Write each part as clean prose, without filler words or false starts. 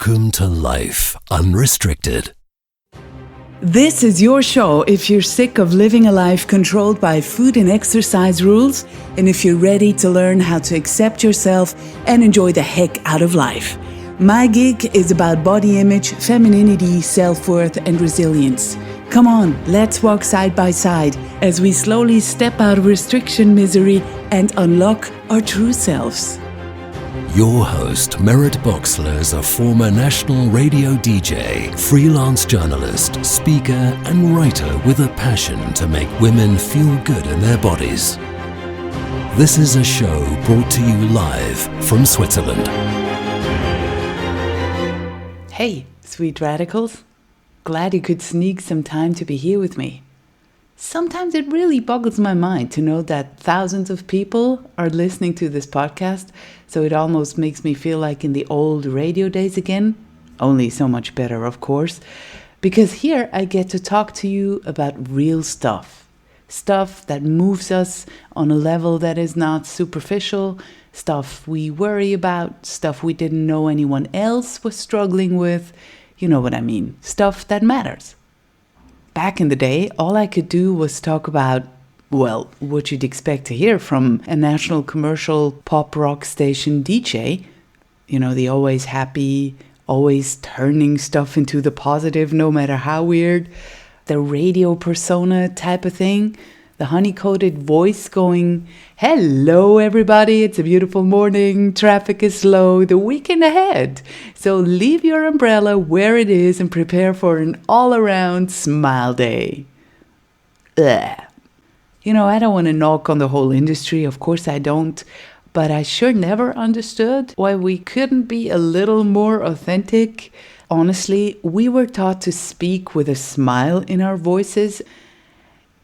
Welcome to Life Unrestricted. This is your show if you're sick of living a life controlled by food and exercise rules, and if you're ready to learn how to accept yourself and enjoy the heck out of life. My gig is about body image, femininity, self-worth, and resilience. Come on, let's walk side by side as we slowly step out of restriction misery and unlock our true selves. Your host, Merritt Boxler, is a former national radio DJ, freelance journalist, speaker, and writer with a passion to make women feel good in their bodies. This is a show brought to you live from Switzerland. Hey, sweet radicals. Glad you could sneak some time to be here with me. Sometimes it really boggles my mind to know that thousands of people are listening to this podcast, so it almost makes me feel like in the old radio days again. Only so much better, of course, because here I get to talk to you about real stuff. Stuff that moves us on a level that is not superficial, stuff we worry about, stuff we didn't know anyone else was struggling with. You know what I mean, stuff that matters. Back in the day, all I could do was talk about, well, what you'd expect to hear from a national commercial pop rock station DJ. You know, the always happy, always turning stuff into the positive, no matter how weird. The radio persona type of thing. The honey-coated voice going, "Hello everybody, it's a beautiful morning, traffic is slow, the weekend ahead. So leave your umbrella where it is and prepare for an all-around smile day." Ugh. You know, I don't want to knock on the whole industry, of course I don't, but I sure never understood why we couldn't be a little more authentic. Honestly, we were taught to speak with a smile in our voices.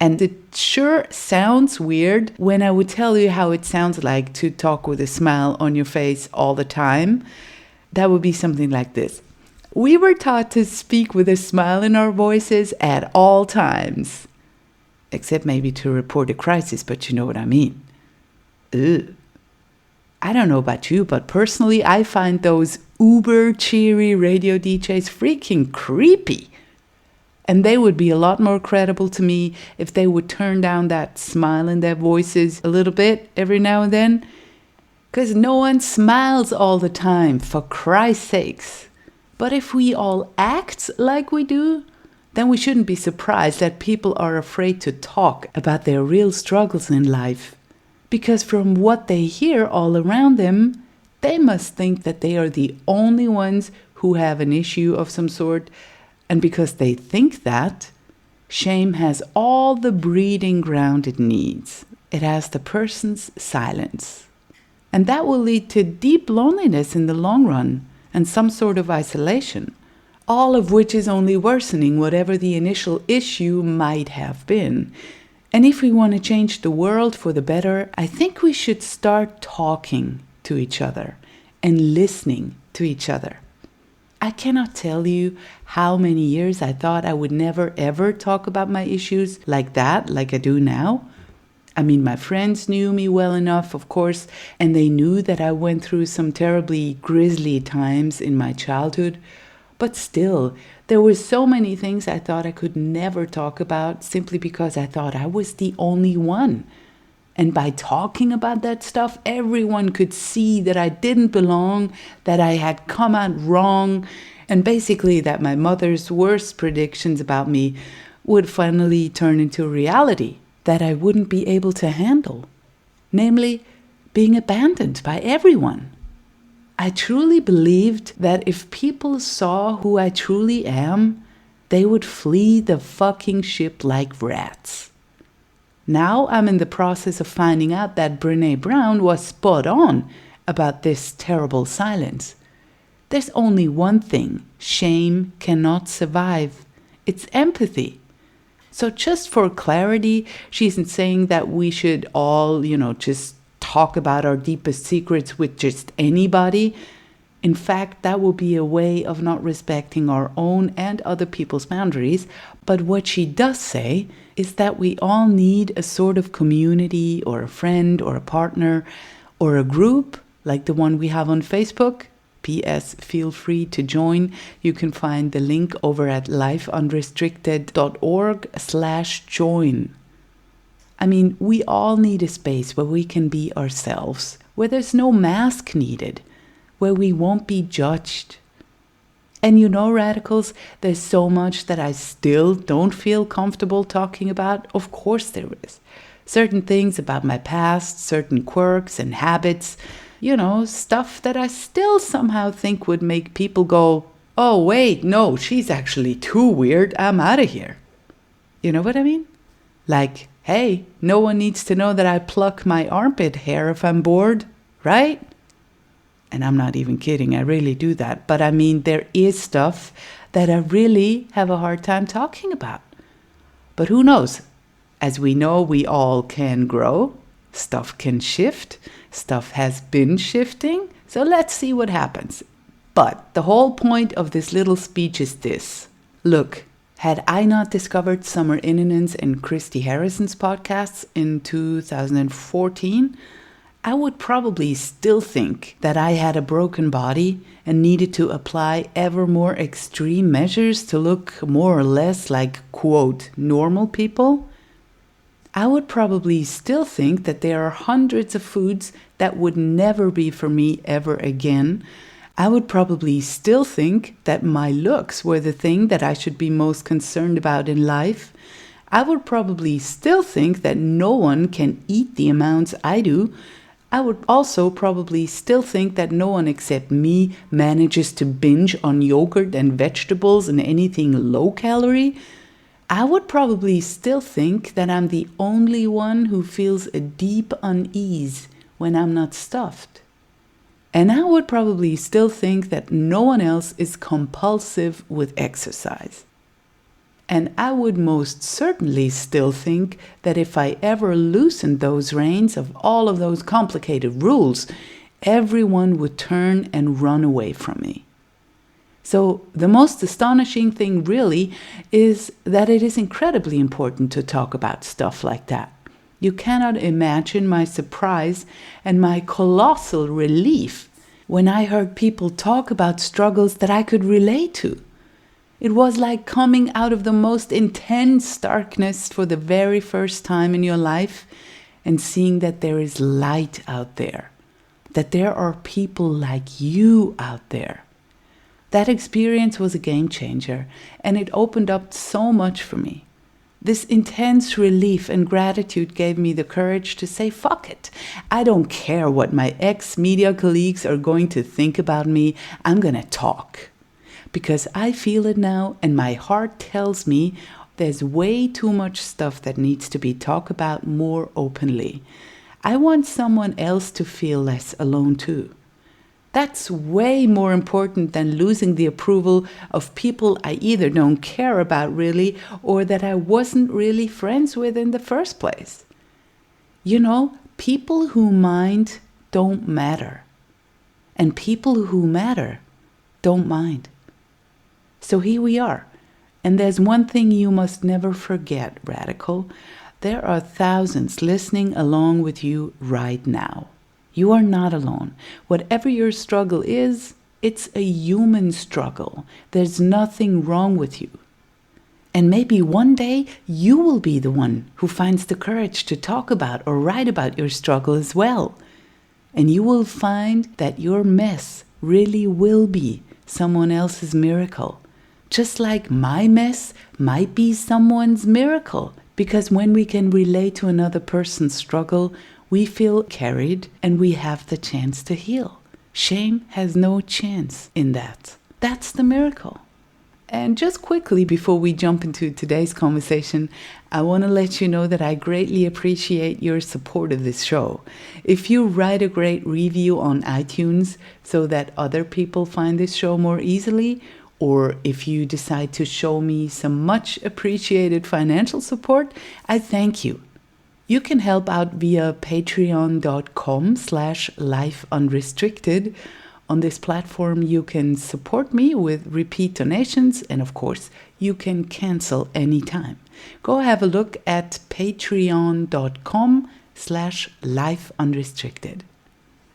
And it sure sounds weird when I would tell you how it sounds like to talk with a smile on your face all the time. That would be something like this. We were taught to speak with a smile in our voices at all times. Except maybe to report a crisis, but you know what I mean. Ugh. I don't know about you, but personally I find those uber cheery radio DJs freaking creepy. And they would be a lot more credible to me if they would turn down that smile in their voices a little bit every now and then. Because no one smiles all the time, for Christ's sakes. But if we all act like we do, then we shouldn't be surprised that people are afraid to talk about their real struggles in life. Because from what they hear all around them, they must think that they are the only ones who have an issue of some sort. And because they think that, shame has all the breeding ground it needs. It has the person's silence. And that will lead to deep loneliness in the long run and some sort of isolation, all of which is only worsening whatever the initial issue might have been. And if we want to change the world for the better, I think we should start talking to each other and listening to each other. I cannot tell you how many years I thought I would never ever talk about my issues like that, like I do now. I mean, my friends knew me well enough, of course, and they knew that I went through some terribly grisly times in my childhood. But still, there were so many things I thought I could never talk about simply because I thought I was the only one. And by talking about that stuff, everyone could see that I didn't belong, that I had come out wrong, and basically that my mother's worst predictions about me would finally turn into reality that I wouldn't be able to handle. Namely, being abandoned by everyone. I truly believed that if people saw who I truly am, they would flee the fucking ship like rats. Now I'm in the process of finding out that Brené Brown was spot on about this terrible silence. There's only one thing shame cannot survive. It's empathy. So just for clarity, she isn't saying that we should all, just talk about our deepest secrets with just anybody. In fact, that will be a way of not respecting our own and other people's boundaries. But what she does say is that we all need a sort of community or a friend or a partner or a group like the one we have on Facebook P.S. Feel free to join. You can find the link over at lifeunrestricted.org/join. I mean, we all need a space where we can be ourselves, where there's no mask needed, where we won't be judged. And you know, radicals, there's so much that I still don't feel comfortable talking about. Of course there is. Certain things about my past, certain quirks and habits, stuff that I still somehow think would make people go, oh, wait, no, she's actually too weird. I'm out of here. You know what I mean? Like, hey, no one needs to know that I pluck my armpit hair if I'm bored, right? And I'm not even kidding, I really do that. But I mean, there is stuff that I really have a hard time talking about. But who knows? As we know, we all can grow. Stuff can shift. Stuff has been shifting. So let's see what happens. But the whole point of this little speech is this. Look, had I not discovered Summer Inninen's and Christy Harrison's podcasts in 2014, I would probably still think that I had a broken body and needed to apply ever more extreme measures to look more or less like, quote, normal people. I would probably still think that there are hundreds of foods that would never be for me ever again. I would probably still think that my looks were the thing that I should be most concerned about in life. I would probably still think that no one can eat the amounts I do. I would also probably still think that no one except me manages to binge on yogurt and vegetables and anything low calorie. I would probably still think that I'm the only one who feels a deep unease when I'm not stuffed. And I would probably still think that no one else is compulsive with exercise. And I would most certainly still think that if I ever loosened those reins of all of those complicated rules, everyone would turn and run away from me. So the most astonishing thing really is that it is incredibly important to talk about stuff like that. You cannot imagine my surprise and my colossal relief when I heard people talk about struggles that I could relate to. It was like coming out of the most intense darkness for the very first time in your life and seeing that there is light out there, that there are people like you out there. That experience was a game changer, and it opened up so much for me. This intense relief and gratitude gave me the courage to say, fuck it. I don't care what my ex-media colleagues are going to think about me. I'm going to talk. Because I feel it now, and my heart tells me there's way too much stuff that needs to be talked about more openly. I want someone else to feel less alone too. That's way more important than losing the approval of people I either don't care about really or that I wasn't really friends with in the first place. You know, people who mind don't matter. And people who matter don't mind. So here we are. And there's one thing you must never forget, Radical. There are thousands listening along with you right now. You are not alone. Whatever your struggle is, it's a human struggle. There's nothing wrong with you. And maybe one day you will be the one who finds the courage to talk about or write about your struggle as well. And you will find that your mess really will be someone else's miracle. Just like my mess might be someone's miracle. Because when we can relate to another person's struggle, we feel carried and we have the chance to heal. Shame has no chance in that. That's the miracle. And just quickly before we jump into today's conversation, I want to let you know that I greatly appreciate your support of this show. If you write a great review on iTunes so that other people find this show more easily, or if you decide to show me some much appreciated financial support, I thank you. You can help out via patreon.com/lifeunrestricted. On this platform, you can support me with repeat donations, and of course, you can cancel anytime. Go have a look at patreon.com/lifeunrestricted.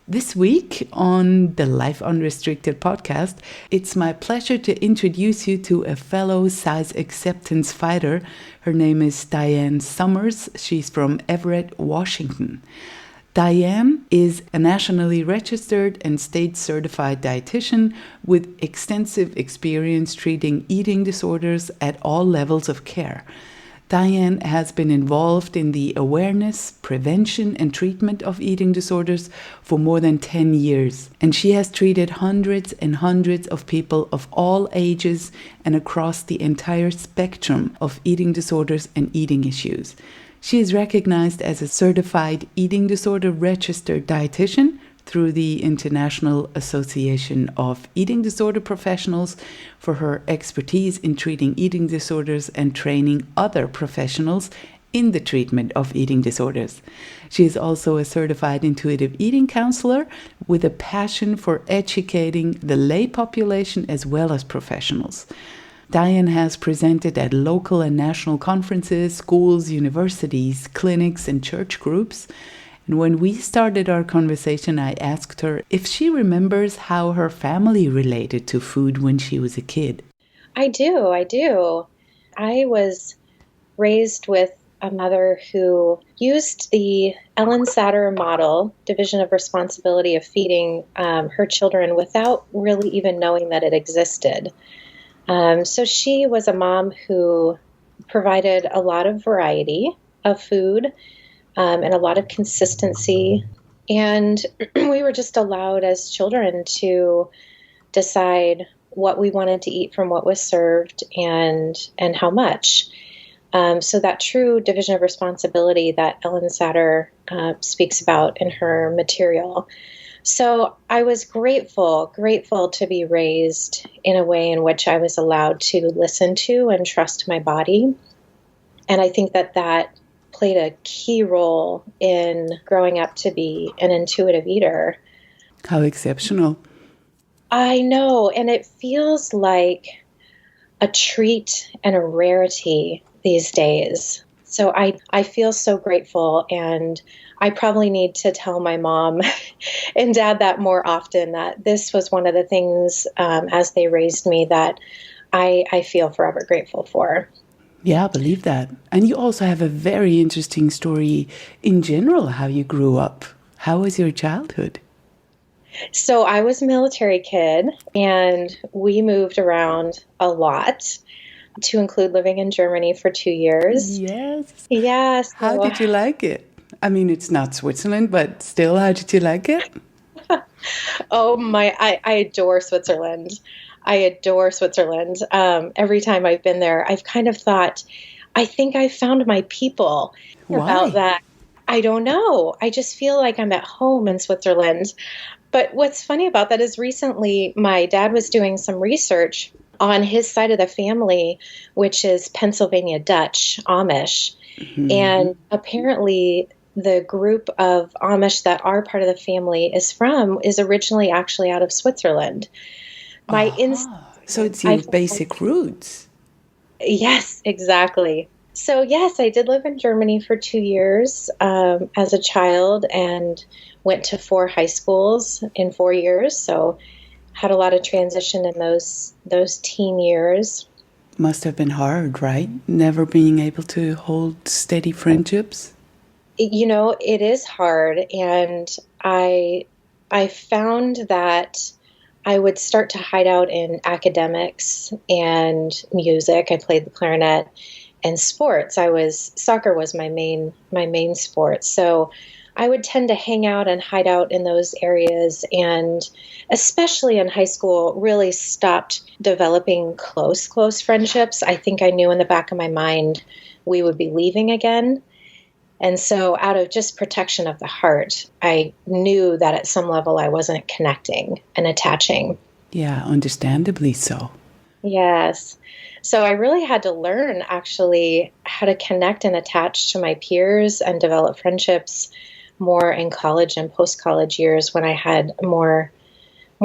This week on the Life Unrestricted podcast, it's my pleasure to introduce you to a fellow size acceptance fighter. Her name is Diane Summers. She's from Everett, Washington. Diane is a nationally registered and state-certified dietitian with extensive experience treating eating disorders at all levels of care. Diane has been involved in the awareness, prevention, and treatment of eating disorders for more than 10 years, and she has treated hundreds and hundreds of people of all ages and across the entire spectrum of eating disorders and eating issues. She is recognized as a certified eating disorder registered dietitian through the International Association of Eating Disorder Professionals for her expertise in treating eating disorders and training other professionals in the treatment of eating disorders. She is also a certified intuitive eating counselor with a passion for educating the lay population as well as professionals. Diane has presented at local and national conferences, schools, universities, clinics, and church groups. And when we started our conversation, I asked her if she remembers how her family related to food when she was a kid. I do. I was raised with a mother who used the Ellen Satter model, division of responsibility of feeding her children without really even knowing that it existed. So she was a mom who provided a lot of variety of food, and a lot of consistency. And we were just allowed as children to decide what we wanted to eat from what was served and how much. So that true division of responsibility that Ellen Satter speaks about in her material. So I was grateful to be raised in a way in which I was allowed to listen to and trust my body. And I think that played a key role in growing up to be an intuitive eater. How exceptional. I know, and it feels like a treat and a rarity these days. So I feel so grateful, and I probably need to tell my mom and dad that more often, that this was one of the things as they raised me that I feel forever grateful for. Yeah, I believe that. And you also have a very interesting story in general, how you grew up. How was your childhood? So I was a military kid, and we moved around a lot, to include living in Germany for 2 years. Yes. Yes. How did you like it? I mean, it's not Switzerland, but still, how did you like it? I adore Switzerland. Every time I've been there, I've kind of thought, I think I found my people. Why? About that. I don't know. I just feel like I'm at home in Switzerland. But what's funny about that is recently my dad was doing some research on his side of the family, which is Pennsylvania Dutch, Amish. Mm-hmm. And apparently the group of Amish that our part of the family is from is originally actually out of Switzerland. So it's your basic roots. Yes, exactly. So yes, I did live in Germany for 2 years as a child, and went to 4 high schools in 4 years. So had a lot of transition in those teen years. Must have been hard, right? Never being able to hold steady friendships. You know, it is hard, and I found that I would start to hide out in academics and music. I played the clarinet, and sports. Soccer was my main sport. So I would tend to hang out and hide out in those areas, and especially in high school, really stopped developing close friendships. I think I knew in the back of my mind we would be leaving again. And so out of just protection of the heart, I knew that at some level I wasn't connecting and attaching. Yeah, understandably so. Yes. So I really had to learn actually how to connect and attach to my peers and develop friendships more in college and post-college years, when I had more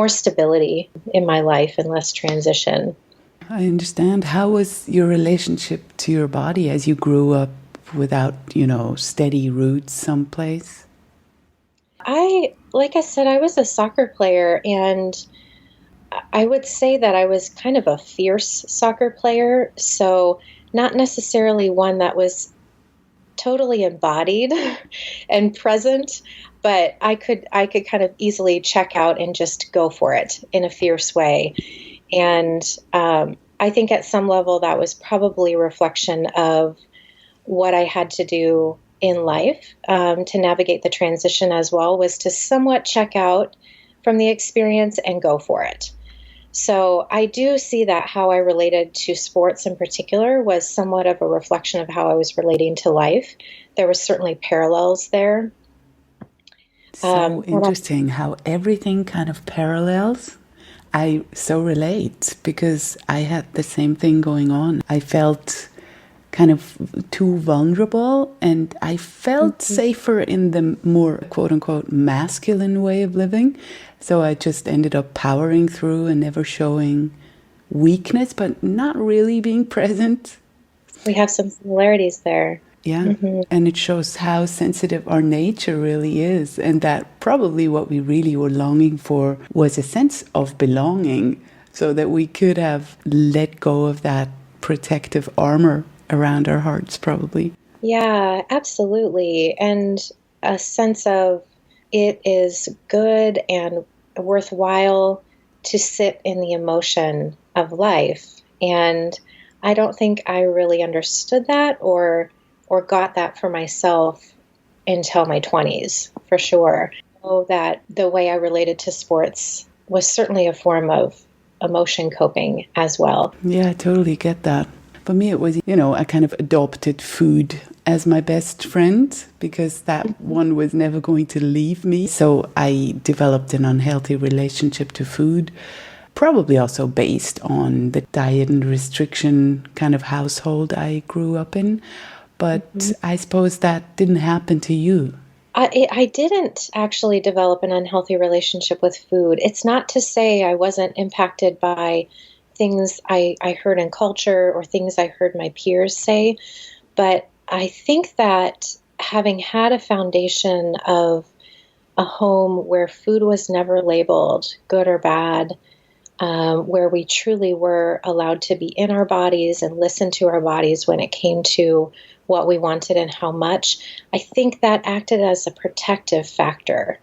stability in my life and less transition. I understand. How was your relationship to your body as you grew up without, steady roots someplace? I like I said, I was a soccer player, and I would say that I was kind of a fierce soccer player. So, not necessarily one that was totally embodied and present, but I could kind of easily check out and just go for it in a fierce way. And I think at some level that was probably a reflection of what I had to do in life to navigate the transition as well, was to somewhat check out from the experience and go for it. So I do see that how I related to sports in particular was somewhat of a reflection of how I was relating to life. There was certainly parallels there. So interesting how everything kind of parallels. I so relate because I had the same thing going on. I felt kind of too vulnerable, and I felt safer in the more quote unquote masculine way of living. So I just ended up powering through and never showing weakness, but not really being present. We have some similarities there. Yeah. And it shows how sensitive our nature really is, and that probably what we really were longing for was a sense of belonging, so that we could have let go of that protective armor around our hearts, probably. Yeah, absolutely. And a sense of it is good and worthwhile to sit in the emotion of life. And I don't think I really understood that or got that for myself until my 20s, for sure. So that the way I related to sports was certainly a form of emotion coping as well. Yeah, I totally get that. For me, it was, I kind of adopted food as my best friend because that one was never going to leave me. So I developed an unhealthy relationship to food, probably also based on the diet and restriction kind of household I grew up in. But I suppose that didn't happen to you. I didn't actually develop an unhealthy relationship with food. It's not to say I wasn't impacted by things I heard in culture or things I heard my peers say, but I think that having had a foundation of a home where food was never labeled good or bad, where we truly were allowed to be in our bodies and listen to our bodies when it came to what we wanted and how much, I think that acted as a protective factor.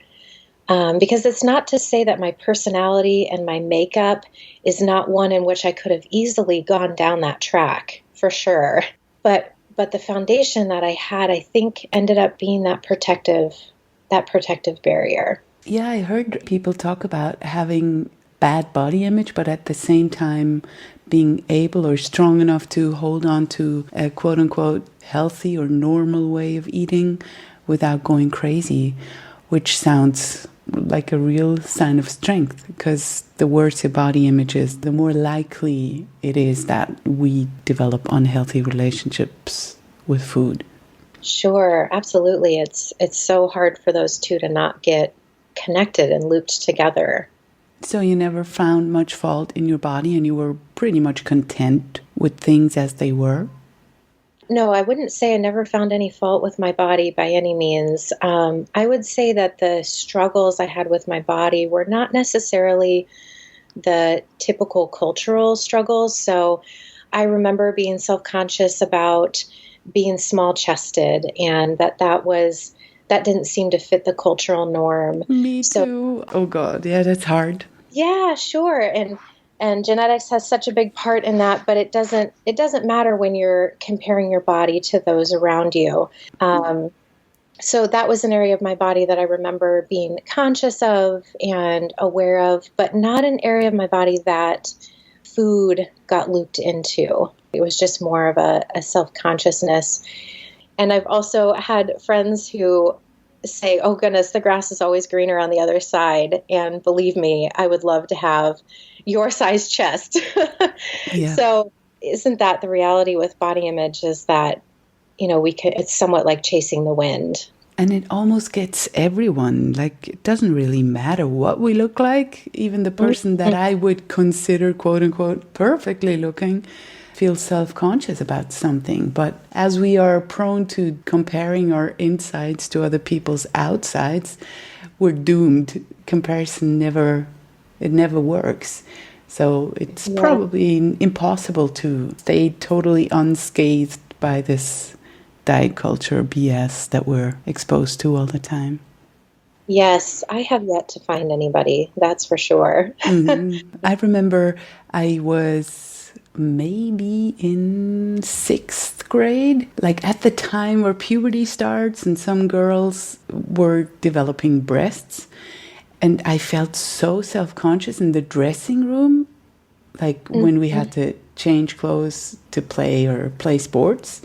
Because it's not to say that my personality and my makeup is not one in which I could have easily gone down that track, for sure. But the foundation that I had, I think, ended up being that protective barrier. Yeah, I heard people talk about having bad body image, but at the same time being able or strong enough to hold on to a quote unquote healthy or normal way of eating without going crazy, which sounds like a real sign of strength, because the worse your body image is, the more likely it is that we develop unhealthy relationships with food. Sure, absolutely. It's so hard for those two to not get connected and looped together. So you never found much fault in your body, and you were pretty much content with things as they were? No, I wouldn't say I never found any fault with my body by any means. I would say that the struggles I had with my body were not necessarily the typical cultural struggles. So I remember being self-conscious about being small-chested, and that didn't seem to fit the cultural norm. Me too. Oh God, yeah, that's hard. Yeah, sure. And genetics has such a big part in that, but it doesn't matter when you're comparing your body to those around you. So that was an area of my body that I remember being conscious of and aware of, but not an area of my body that food got looped into. It was just more of a self-consciousness. And I've also had friends who say, oh goodness, the grass is always greener on the other side. And believe me, I would love to have your size chest. Yeah. So isn't that the reality with body image, is that, it's somewhat like chasing the wind. And it almost gets everyone. Like, it doesn't really matter what we look like. Even the person that I would consider, quote unquote, perfectly looking, feels self-conscious about something. But as we are prone to comparing our insides to other people's outsides, we're doomed. Comparison never works. So it's probably impossible to stay totally unscathed by this diet culture BS that we're exposed to all the time. Yes, I have yet to find anybody, that's for sure. I remember I was maybe in 6th grade, like at the time where puberty starts and some girls were developing breasts. And I felt so self-conscious in the dressing room, like when we had to change clothes to play sports.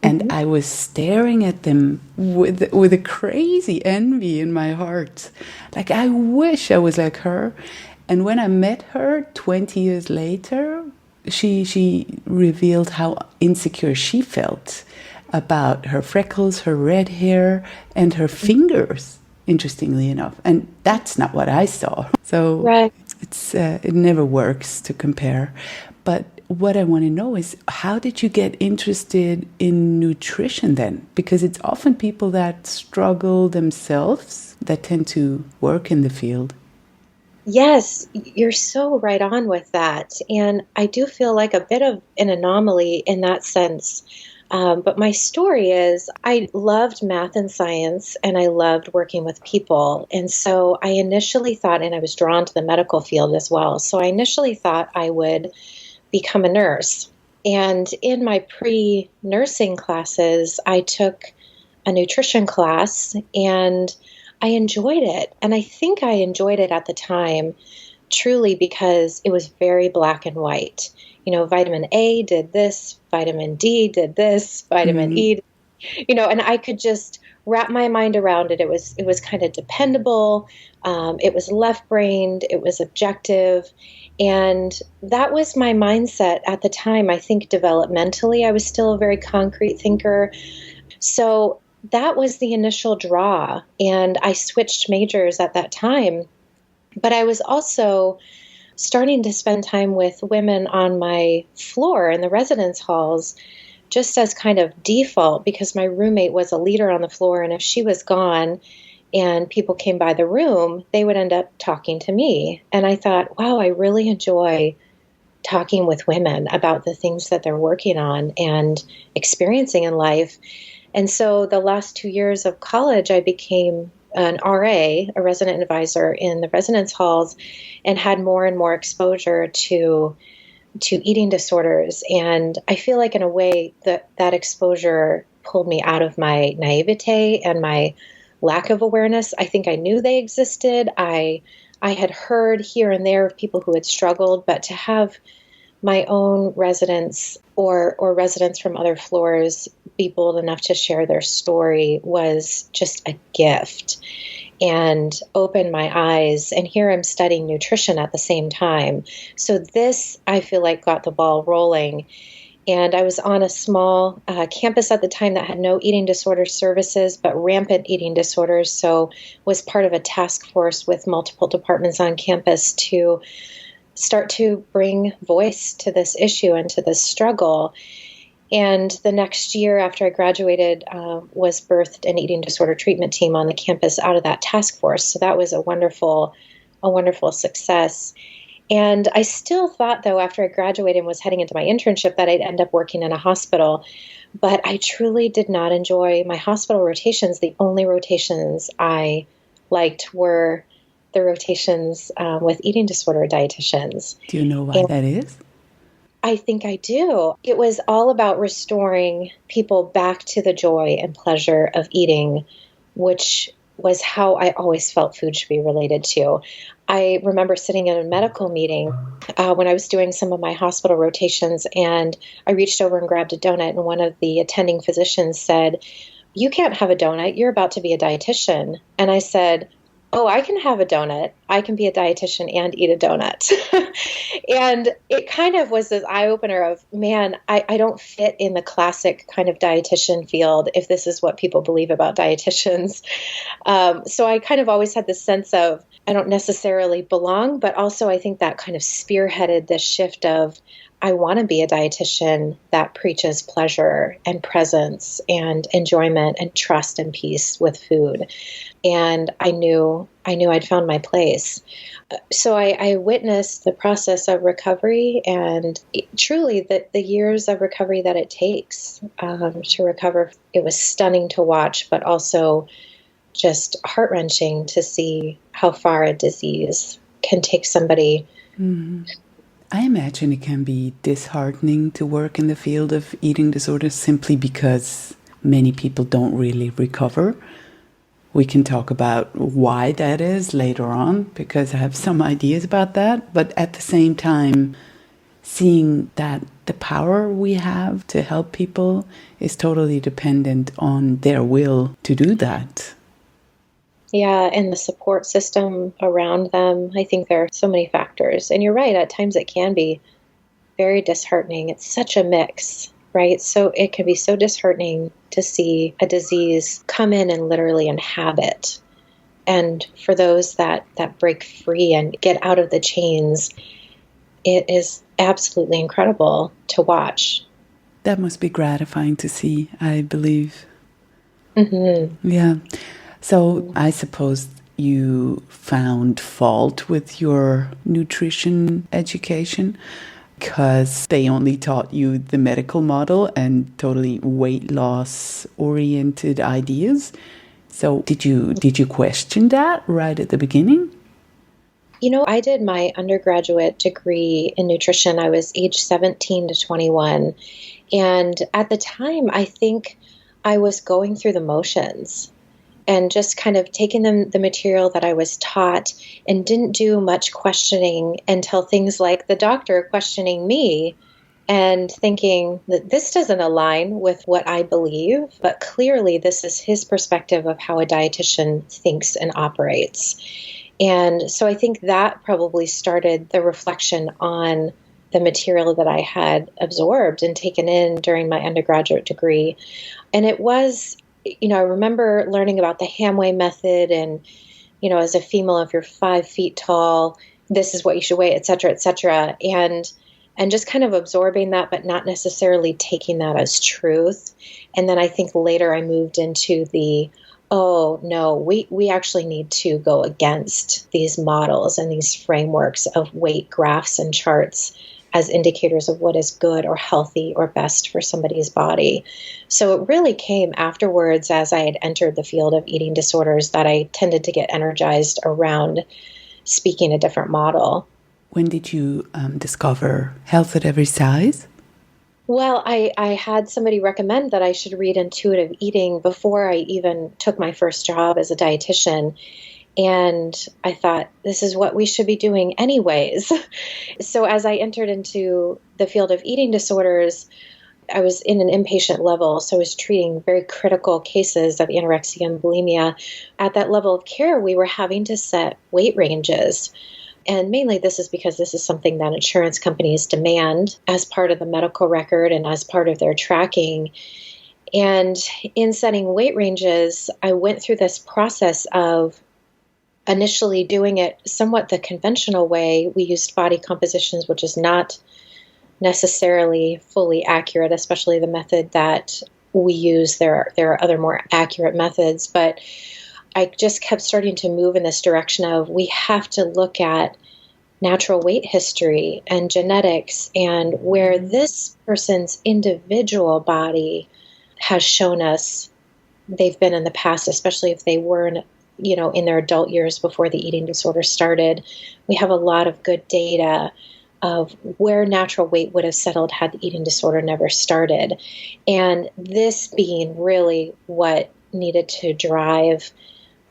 And I was staring at them with a crazy envy in my heart. Like, I wish I was like her. And when I met her 20 years later, she revealed how insecure she felt about her freckles, her red hair, and her fingers, interestingly enough. And that's not what I saw. So it never works to compare. But what I want to know is, how did you get interested in nutrition then? Because it's often people that struggle themselves that tend to work in the field. Yes, you're so right on with that. And I do feel like a bit of an anomaly in that sense. But my story is, I loved math and science, and I loved working with people. And so I initially thought, and I was drawn to the medical field as well. So I initially thought I would become a nurse. And in my pre-nursing classes, I took a nutrition class, and I enjoyed it. And I think I enjoyed it at the time truly because it was very black and white. You know, vitamin A did this, vitamin D did this, vitamin E, and I could just wrap my mind around it. It was kind of dependable. It was left-brained. It was objective. And that was my mindset at the time. I think developmentally, I was still a very concrete thinker. So that was the initial draw. And I switched majors at that time. But I was also starting to spend time with women on my floor in the residence halls, just as kind of default, because my roommate was a leader on the floor. And if she was gone and people came by the room, they would end up talking to me. And I thought, wow, I really enjoy talking with women about the things that they're working on and experiencing in life. And so the last 2 years of college, I became an RA, a resident advisor in the residence halls, and had more and more exposure to eating disorders. And I feel like in a way that exposure pulled me out of my naivete and my lack of awareness. I think I knew they existed. I had heard here and there of people who had struggled, but to have my own residents or residents from other floors be bold enough to share their story was just a gift and opened my eyes. And here I'm studying nutrition at the same time. So this, I feel like, got the ball rolling. And I was on a small campus at the time that had no eating disorder services, but rampant eating disorders. So was part of a task force with multiple departments on campus to start to bring voice to this issue and to this struggle. And the next year after I graduated was birthed an eating disorder treatment team on the campus out of that task force. So that was a wonderful success. And I still thought, though, after I graduated and was heading into my internship, that I'd end up working in a hospital. But I truly did not enjoy my hospital rotations. The only rotations I liked were the rotations with eating disorder dietitians. Do you know why that is? I think I do. It was all about restoring people back to the joy and pleasure of eating, which was how I always felt food should be related to. I remember sitting in a medical meeting when I was doing some of my hospital rotations, and I reached over and grabbed a donut, and one of the attending physicians said, "You can't have a donut. You're about to be a dietitian." And I said, "Oh, I can have a donut. I can be a dietitian and eat a donut." And it kind of was this eye-opener of, man, I don't fit in the classic kind of dietitian field if this is what people believe about dietitians. So I kind of always had this sense of I don't necessarily belong, but also I think that kind of spearheaded this shift of I want to be a dietitian that preaches pleasure and presence and enjoyment and trust and peace with food. And I knew I'd found my place. So I witnessed the process of recovery and truly the years of recovery that it takes to recover. It was stunning to watch, but also just heart-wrenching to see how far a disease can take somebody. Mm-hmm. I imagine it can be disheartening to work in the field of eating disorders simply because many people don't really recover. We can talk about why that is later on, because I have some ideas about that. But at the same time, seeing that the power we have to help people is totally dependent on their will to do that. Yeah, and the support system around them. I think there are so many factors. And you're right, at times it can be very disheartening. It's such a mix, right? So it can be so disheartening to see a disease come in and literally inhabit. And for those that break free and get out of the chains, it is absolutely incredible to watch. That must be gratifying to see, I believe. Mm-hmm. Yeah. So I suppose you found fault with your nutrition education because they only taught you the medical model and totally weight loss oriented ideas. So did you question that right at the beginning? You know, I did my undergraduate degree in nutrition. I was age 17 to 21. And at the time, I think I was going through the motions and just kind of taking the material that I was taught and didn't do much questioning until things like the doctor questioning me and thinking that this doesn't align with what I believe, but clearly this is his perspective of how a dietitian thinks and operates. And so I think that probably started the reflection on the material that I had absorbed and taken in during my undergraduate degree. And it was, I remember learning about the Hamway method and, as a female, if you're 5 feet tall, this is what you should weigh, et cetera, et cetera. And just kind of absorbing that, but not necessarily taking that as truth. And then I think later I moved into oh, no, we actually need to go against these models and these frameworks of weight graphs and charts as indicators of what is good or healthy or best for somebody's body. So it really came afterwards, as I had entered the field of eating disorders, that I tended to get energized around speaking a different model. When did you discover Health at Every Size? Well, I had somebody recommend that I should read Intuitive Eating before I even took my first job as a dietitian. And I thought, this is what we should be doing anyways. So as I entered into the field of eating disorders, I was in an inpatient level, so I was treating very critical cases of anorexia and bulimia. At that level of care, we were having to set weight ranges. And mainly this is because this is something that insurance companies demand as part of the medical record and as part of their tracking. And in setting weight ranges, I went through this process of initially doing it somewhat the conventional way. We used body compositions, which is not necessarily fully accurate, especially the method that we use. There are other more accurate methods, but I just kept starting to move in this direction of we have to look at natural weight history and genetics and where this person's individual body has shown us they've been in the past, especially if they weren't, in their adult years before the eating disorder started. We have a lot of good data of where natural weight would have settled had the eating disorder never started. And this being really what needed to drive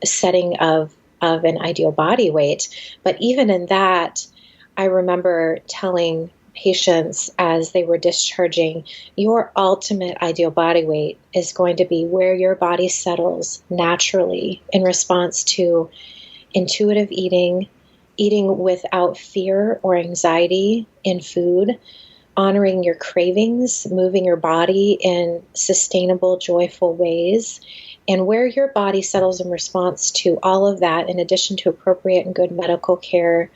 a setting of an ideal body weight. But even in that, I remember telling patients as they were discharging, your ultimate ideal body weight is going to be where your body settles naturally in response to intuitive eating without fear or anxiety in food, honoring your cravings, moving your body in sustainable, joyful ways, and where your body settles in response to all of that, in addition to appropriate and good medical care,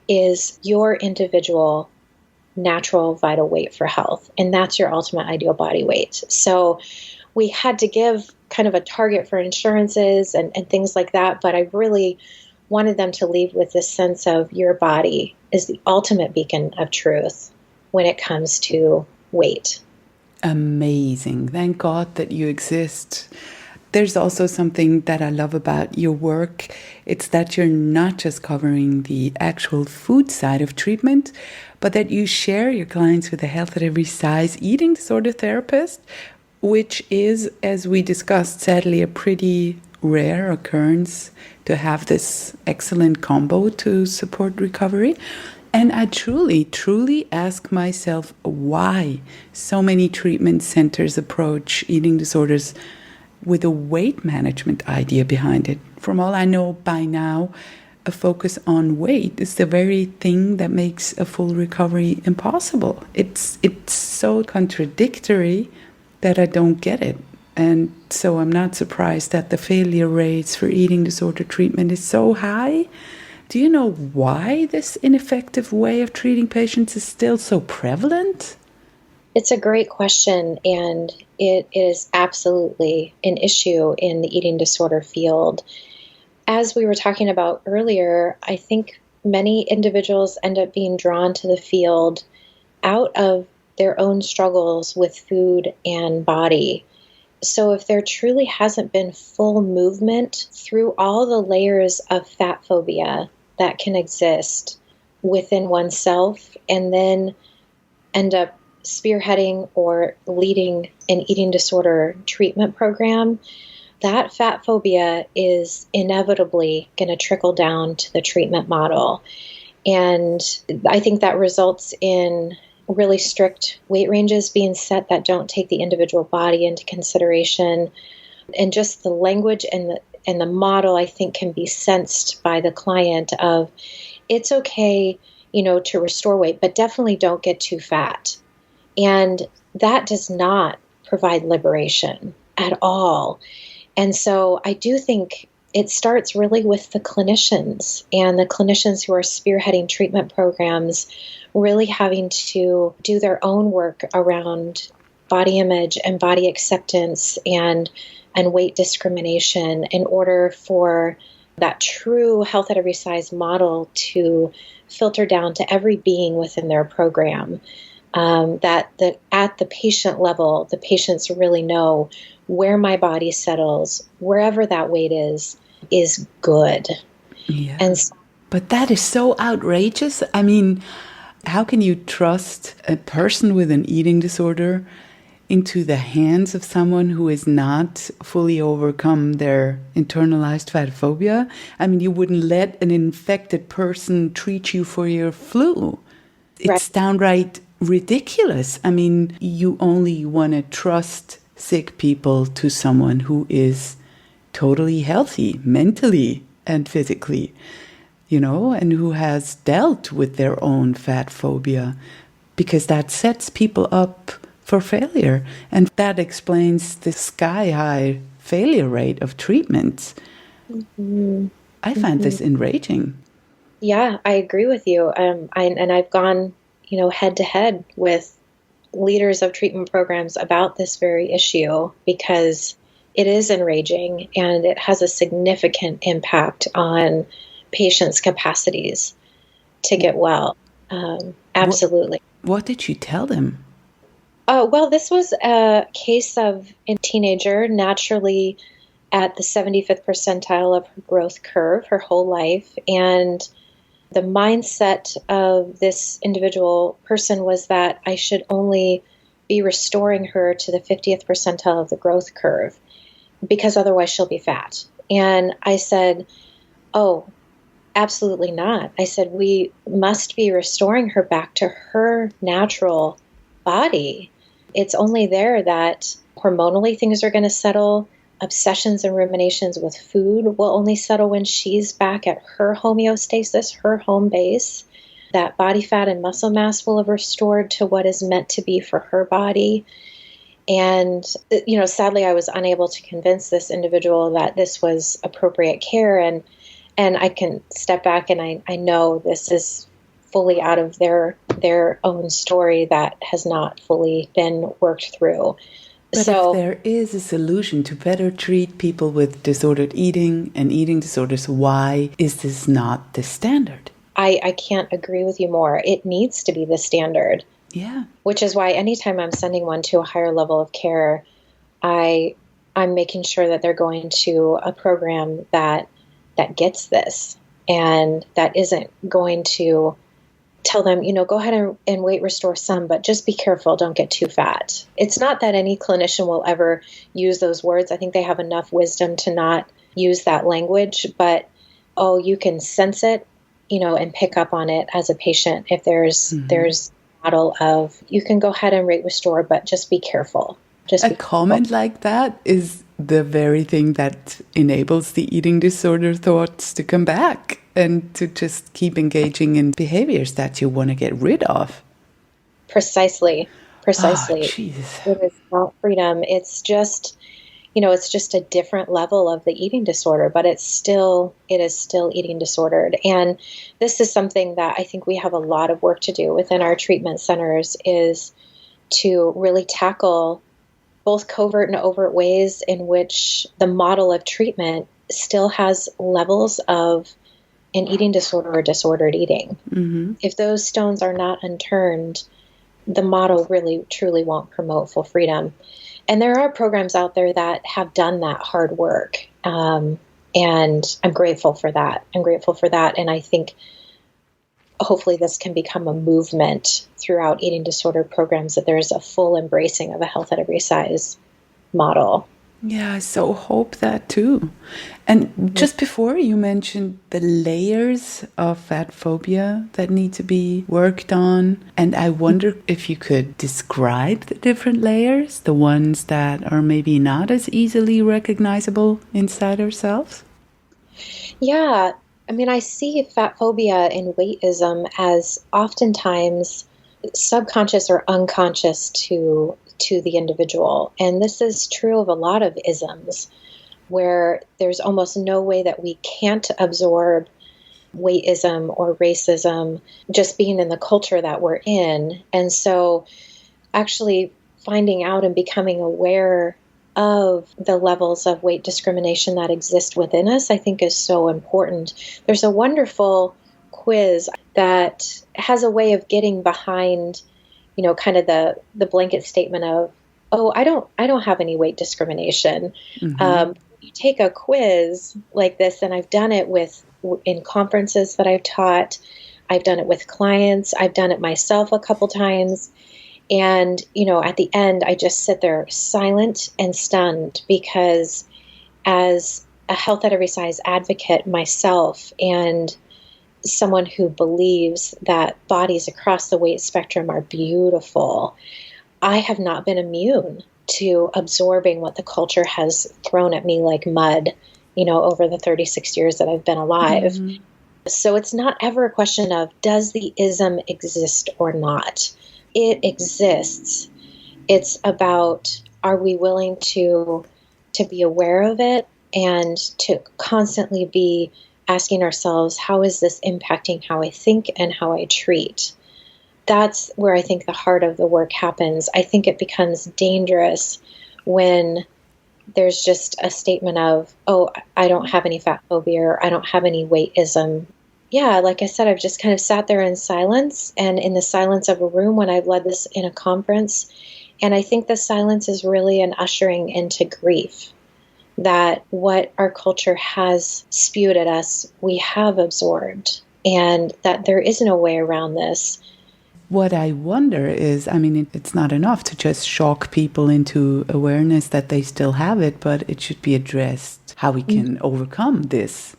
is your individual natural vital weight for health. And that's your ultimate ideal body weight. So we had to give kind of a target for insurances and things like that. But I really wanted them to leave with this sense of your body is the ultimate beacon of truth when it comes to weight. Amazing. Thank God that you exist. There's also something that I love about your work. It's that you're not just covering the actual food side of treatment, but that you share your clients with a health at every size eating disorder therapist, which is, as we discussed, sadly a pretty rare occurrence to have this excellent combo to support recovery. And I truly ask myself why so many treatment centers approach eating disorders with a weight management idea behind it. From all I know by now, a focus on weight is the very thing that makes a full recovery impossible. It's so contradictory that I don't get it. And so I'm not surprised that the failure rates for eating disorder treatment is so high. Do you know why this ineffective way of treating patients is still so prevalent? It's a great question, and it is absolutely an issue in the eating disorder field. As we were talking about earlier, I think many individuals end up being drawn to the field out of their own struggles with food and body. So if there truly hasn't been full movement through all the layers of fat phobia that can exist within oneself, and then end up spearheading or leading an eating disorder treatment program, that fat phobia is inevitably going to trickle down to the treatment model. And I think that results in really strict weight ranges being set that don't take the individual body into consideration. And just the language and the model, I think, can be sensed by the client of it's okay, to restore weight, but definitely don't get too fat. And that does not provide liberation at all. And so I do think it starts really with the clinicians and the clinicians who are spearheading treatment programs, really having to do their own work around body image and body acceptance and weight discrimination in order for that true health at every size model to filter down to every being within their program. At the patient level, the patients really know where my body settles, wherever that weight is good. Yeah. But that is so outrageous. I mean, how can you trust a person with an eating disorder into the hands of someone who has not fully overcome their internalized fat phobia? I mean, you wouldn't let an infected person treat you for your flu. It's downright ridiculous. I mean, you only want to trust sick people to someone who is totally healthy, mentally and physically, and who has dealt with their own fat phobia, because that sets people up for failure. And that explains the sky-high failure rate of treatments. Mm-hmm. I find this enraging. Yeah, I agree with you. I've gone head to head with leaders of treatment programs about this very issue because it is enraging and it has a significant impact on patients' capacities to get well. Absolutely. What did you tell them? Oh, well, this was a case of a teenager naturally at the 75th percentile of her growth curve her whole life. And the mindset of this individual person was that I should only be restoring her to the 50th percentile of the growth curve because otherwise she'll be fat. And I said, oh, absolutely not. I said, we must be restoring her back to her natural body. It's only there that hormonally things are going to settle. Obsessions and ruminations with food will only settle when she's back at her homeostasis, her home base. That body fat and muscle mass will have restored to what is meant to be for her body. And, sadly, I was unable to convince this individual that this was appropriate care. And I can step back and I know this is fully out of their their own story that has not fully been worked through. But so if there is a solution to better treat people with disordered eating and eating disorders, why is this not the standard? I can't agree with you more. It needs to be the standard. Yeah. Which is why anytime I'm sending one to a higher level of care, I'm making sure that they're going to a program that gets this and that isn't going to tell them, go ahead and weight restore some, but just be careful, don't get too fat. It's not that any clinician will ever use those words. I think they have enough wisdom to not use that language, but you can sense it, and pick up on it as a patient if there's a model of, you can go ahead and weight restore, but just be careful. A comment like that is the very thing that enables the eating disorder thoughts to come back and to just keep engaging in behaviors that you want to get rid of. Precisely. Oh, It is not freedom. It's just, it's just a different level of the eating disorder, but it is still eating disordered. And this is something that I think we have a lot of work to do within our treatment centers, is to really tackle both covert and overt ways in which the model of treatment still has levels of an eating disorder or disordered eating. Mm-hmm. If those stones are not unturned, the model really, truly won't promote full freedom. And there are programs out there that have done that hard work. And I'm grateful for that. And I think hopefully this can become a movement throughout eating disorder programs, that there's a full embracing of a health at every size model. Yeah, I so hope that too. And just before, you mentioned the layers of fat phobia that need to be worked on. And I wonder if you could describe the different layers, the ones that are maybe not as easily recognizable inside ourselves. Yeah. I mean, I see fat phobia and weightism as oftentimes subconscious or unconscious to the individual. And this is true of a lot of isms, where there's almost no way that we can't absorb weightism or racism just being in the culture that we're in. And so actually finding out and becoming aware of the levels of weight discrimination that exist within us, I think is so important. There's a wonderful quiz that has a way of getting behind, kind of the blanket statement of, I don't have any weight discrimination. Mm-hmm. You take a quiz like this, and I've done it in conferences that I've taught. I've done it with clients. I've done it myself a couple times. And, at the end, I just sit there silent and stunned, because as a health at every size advocate myself, and someone who believes that bodies across the weight spectrum are beautiful, I have not been immune to absorbing what the culture has thrown at me like mud, over the 36 years that I've been alive. Mm-hmm. So it's not ever a question of, does the ism exist or not? It exists. It's about, are we willing to be aware of it and to constantly be asking ourselves, how is this impacting how I think and how I treat? That's where I think the heart of the work happens. I think it becomes dangerous when there's just a statement of, I don't have any fat phobia, or I don't have any weightism. Yeah, like I said, I've just kind of sat there in silence, and in the silence of a room when I've led this in a conference. And I think the silence is really an ushering into grief, that what our culture has spewed at us, we have absorbed, and that there is no way around this. What I wonder is, it's not enough to just shock people into awareness that they still have it, but it should be addressed how we can overcome this.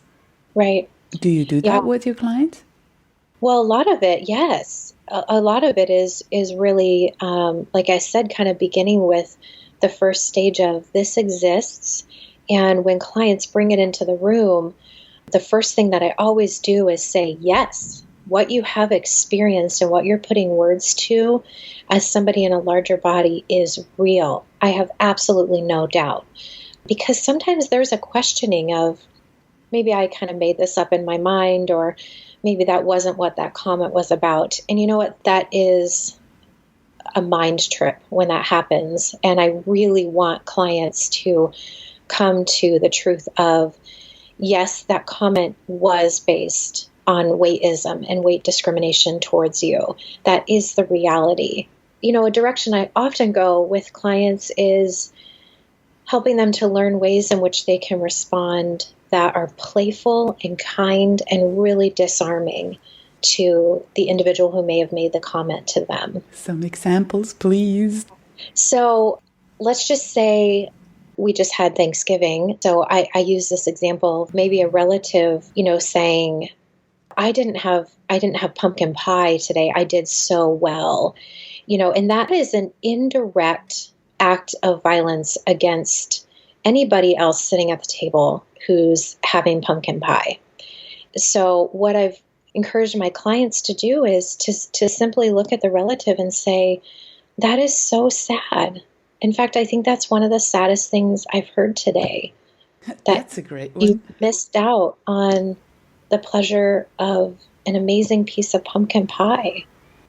Right. Do you do that with your clients? Well, a lot of it, yes. A lot of it is really, like I said, kind of beginning with the first stage of this exists. And when clients bring it into the room, the first thing that I always do is say, yes, what you have experienced and what you're putting words to as somebody in a larger body is real. I have absolutely no doubt. Because sometimes there's a questioning of, maybe I kind of made this up in my mind, or maybe that wasn't what that comment was about. And you know what? That is a mind trip when that happens. And I really want clients to come to the truth of, yes, that comment was based on weightism and weight discrimination towards you. That is the reality. You know, a direction I often go with clients is helping them to learn ways in which they can respond that are playful and kind and really disarming to the individual who may have made the comment to them. Some examples, please. So let's just say we just had Thanksgiving. So I use this example, maybe a relative, saying, I didn't have pumpkin pie today. I did so well. And that is an indirect act of violence against anybody else sitting at the table who's having pumpkin pie. So what I've encouraged my clients to do is to simply look at the relative and say, that is so sad. In fact, I think that's one of the saddest things I've heard today. That's a great one. You missed out on the pleasure of an amazing piece of pumpkin pie.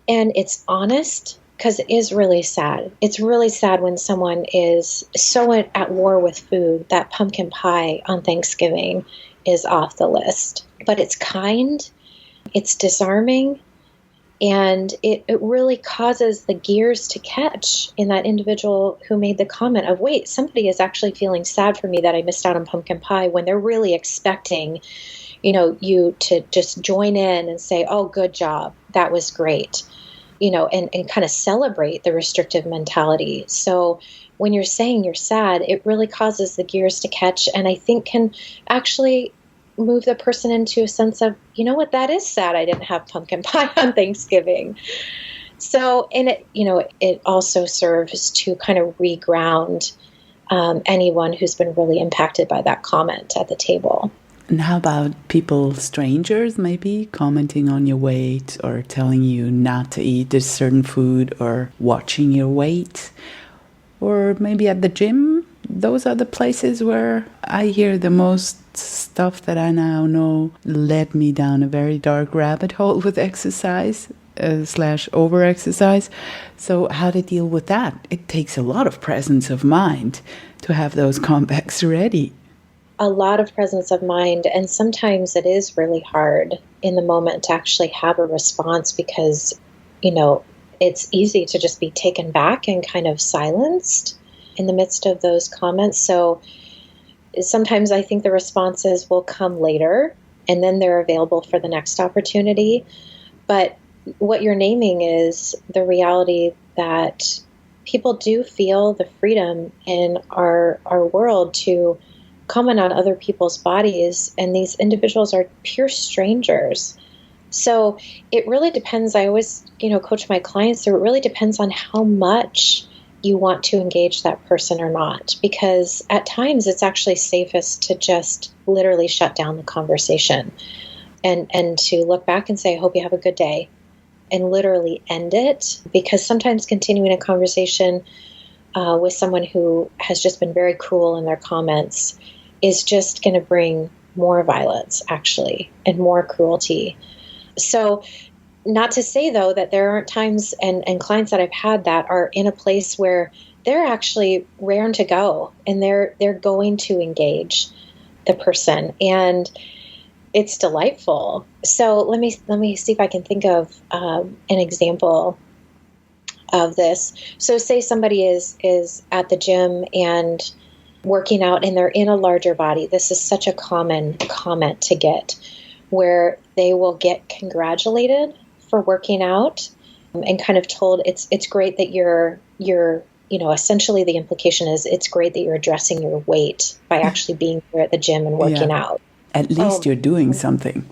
And it's honest, because it is really sad. It's really sad when someone is so at war with food that pumpkin pie on Thanksgiving is off the list. But it's kind, it's disarming, and it really causes the gears to catch in that individual who made the comment of, wait, somebody is actually feeling sad for me that I missed out on pumpkin pie, when they're really expecting, you to just join in and say, oh, good job, that was great. And kind of celebrate the restrictive mentality. So when you're saying you're sad, it really causes the gears to catch, and I think can actually move the person into a sense of, you know what, that is sad. I didn't have pumpkin pie on Thanksgiving. So, and it also serves to kind of reground anyone who's been really impacted by that comment at the table. And how about people, strangers, maybe commenting on your weight or telling you not to eat this certain food or watching your weight? Or maybe at the gym? Those are the places where I hear the most stuff that I now know led me down a very dark rabbit hole with exercise / over-exercise. So how to deal with that? It takes a lot of presence of mind to have those comebacks ready. A lot of presence of mind, and sometimes it is really hard in the moment to actually have a response, because it's easy to just be taken back and kind of silenced in the midst of those comments. So sometimes I think the responses will come later, and then they're available for the next opportunity. But what you're naming is the reality that people do feel the freedom in our world to comment on other people's bodies, and these individuals are pure strangers. So it really depends. I always, coach my clients, so it really depends on how much you want to engage that person or not, because at times it's actually safest to just literally shut down the conversation and to look back and say, I hope you have a good day, and literally end it, because sometimes continuing a conversation with someone who has just been very cruel in their comments is just going to bring more violence, actually, and more cruelty. So not to say, though, that there aren't times and clients that I've had that are in a place where they're actually raring to go, and they're going to engage the person, and it's delightful. So let me see if I can think of an example of this. So say somebody is at the gym and working out, and they're in a larger body. This is such a common comment to get, where they will get congratulated for working out and kind of told it's great that you're essentially the implication is it's great that you're addressing your weight by actually being there at the gym and working out. At least you're doing something.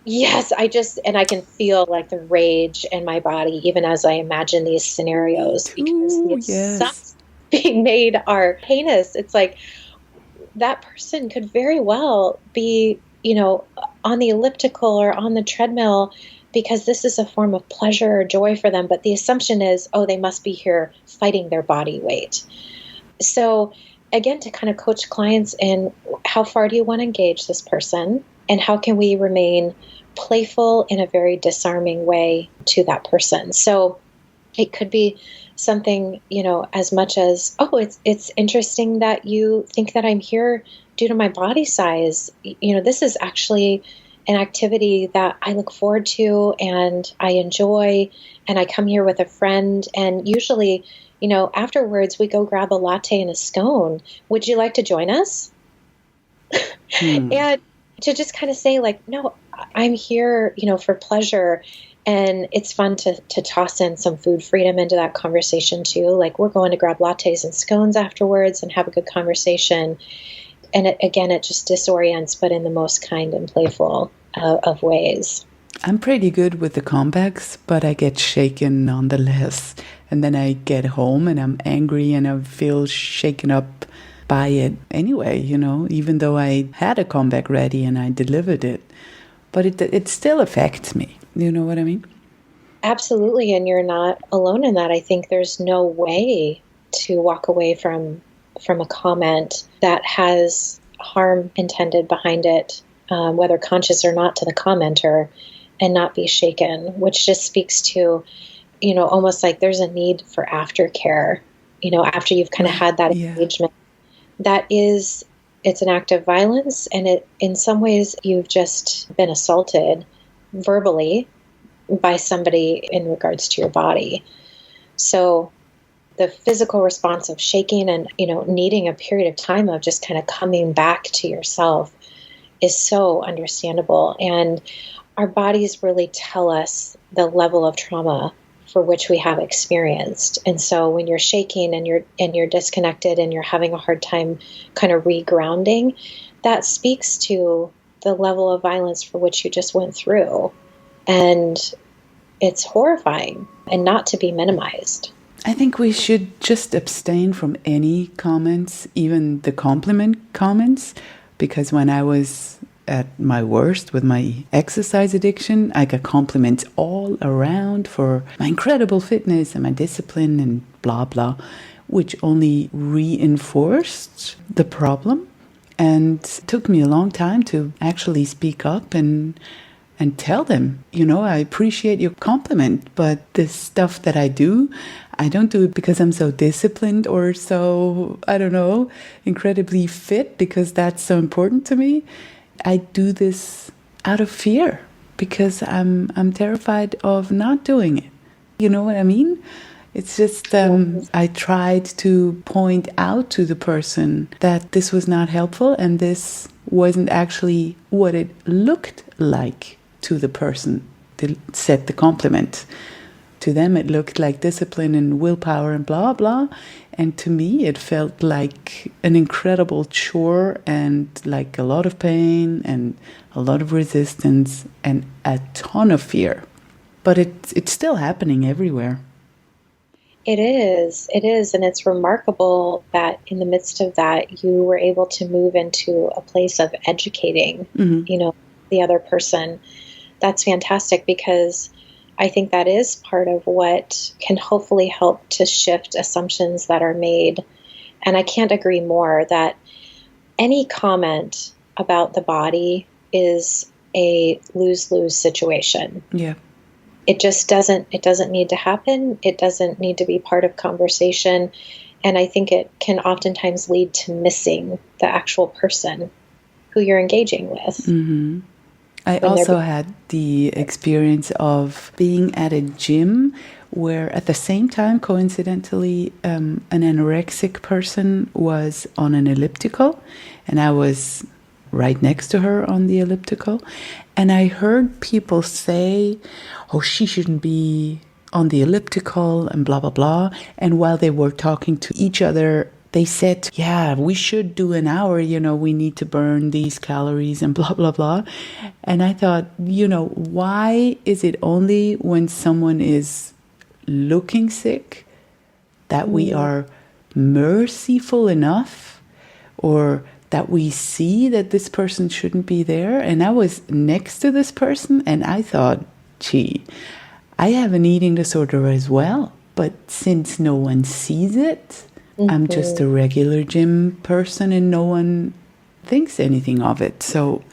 Yes, I can feel like the rage in my body even as I imagine these scenarios, because the assumptions being made are heinous. It's like that person could very well be, on the elliptical or on the treadmill because this is a form of pleasure or joy for them. But the assumption is, oh, they must be here fighting their body weight. So again, to kind of coach clients in how far do you want to engage this person, and how can we remain playful in a very disarming way to that person. So it could be something, as much as, oh, it's interesting that you think that I'm here due to my body size. This is actually an activity that I look forward to and I enjoy, and I come here with a friend, and usually, afterwards we go grab a latte and a scone. Would you like to join us? And to just kind of say, like, no, I'm here, for pleasure. And it's fun to toss in some food freedom into that conversation too. Like, we're going to grab lattes and scones afterwards and have a good conversation. And it just disorients, but in the most kind and playful of ways. I'm pretty good with the comebacks, but I get shaken nonetheless. And then I get home and I'm angry and I feel shaken up by it anyway, even though I had a comeback ready and I delivered it. But it still affects me. You know what I mean? Absolutely. And you're not alone in that. I think there's no way to walk away from a comment that has harm intended behind it, whether conscious or not, to the commenter, and not be shaken, which just speaks to, almost like there's a need for aftercare, after you've kind of had that engagement. It's an act of violence, and in some ways you've just been assaulted verbally by somebody in regards to your body. So the physical response of shaking and, needing a period of time of just kind of coming back to yourself is so understandable. And our bodies really tell us the level of trauma for which we have experienced. And so when you're shaking and you're disconnected and you're having a hard time kind of regrounding, that speaks to the level of violence for which you just went through. And it's horrifying and not to be minimized. I think we should just abstain from any comments, even the compliment comments, because when I was at my worst with my exercise addiction, I got compliments all around for my incredible fitness and my discipline and blah, blah, which only reinforced the problem. And it took me a long time to actually speak up and tell them, I appreciate your compliment, but the stuff that I don't do it because I'm so disciplined or so, I don't know, incredibly fit because that's so important to me. I do this out of fear because I'm terrified of not doing it. You know what I mean? It's just I tried to point out to the person that this was not helpful and this wasn't actually what it looked like to the person that said the compliment. To them, it looked like discipline and willpower and blah, blah. And to me, it felt like an incredible chore and like a lot of pain and a lot of resistance and a ton of fear. But it's still happening everywhere. It is. And it's remarkable that in the midst of that, you were able to move into a place of educating, the other person. That's fantastic, because I think that is part of what can hopefully help to shift assumptions that are made. And I can't agree more that any comment about the body is a lose-lose situation. Yeah. It just doesn't need to happen. It doesn't need to be part of conversation. And I think it can oftentimes lead to missing the actual person who you're engaging with. Mm-hmm. I also had the experience of being at a gym where at the same time, coincidentally, an anorexic person was on an elliptical and I was right next to her on the elliptical. And I heard people say, oh, she shouldn't be on the elliptical and blah, blah, blah. And while they were talking to each other, they said, yeah, we should do an hour, we need to burn these calories and blah, blah, blah. And I thought, why is it only when someone is looking sick that we are merciful enough or that we see that this person shouldn't be there? And I was next to this person and I thought, gee, I have an eating disorder as well. But since no one sees it, I'm just a regular gym person and no one thinks anything of it. So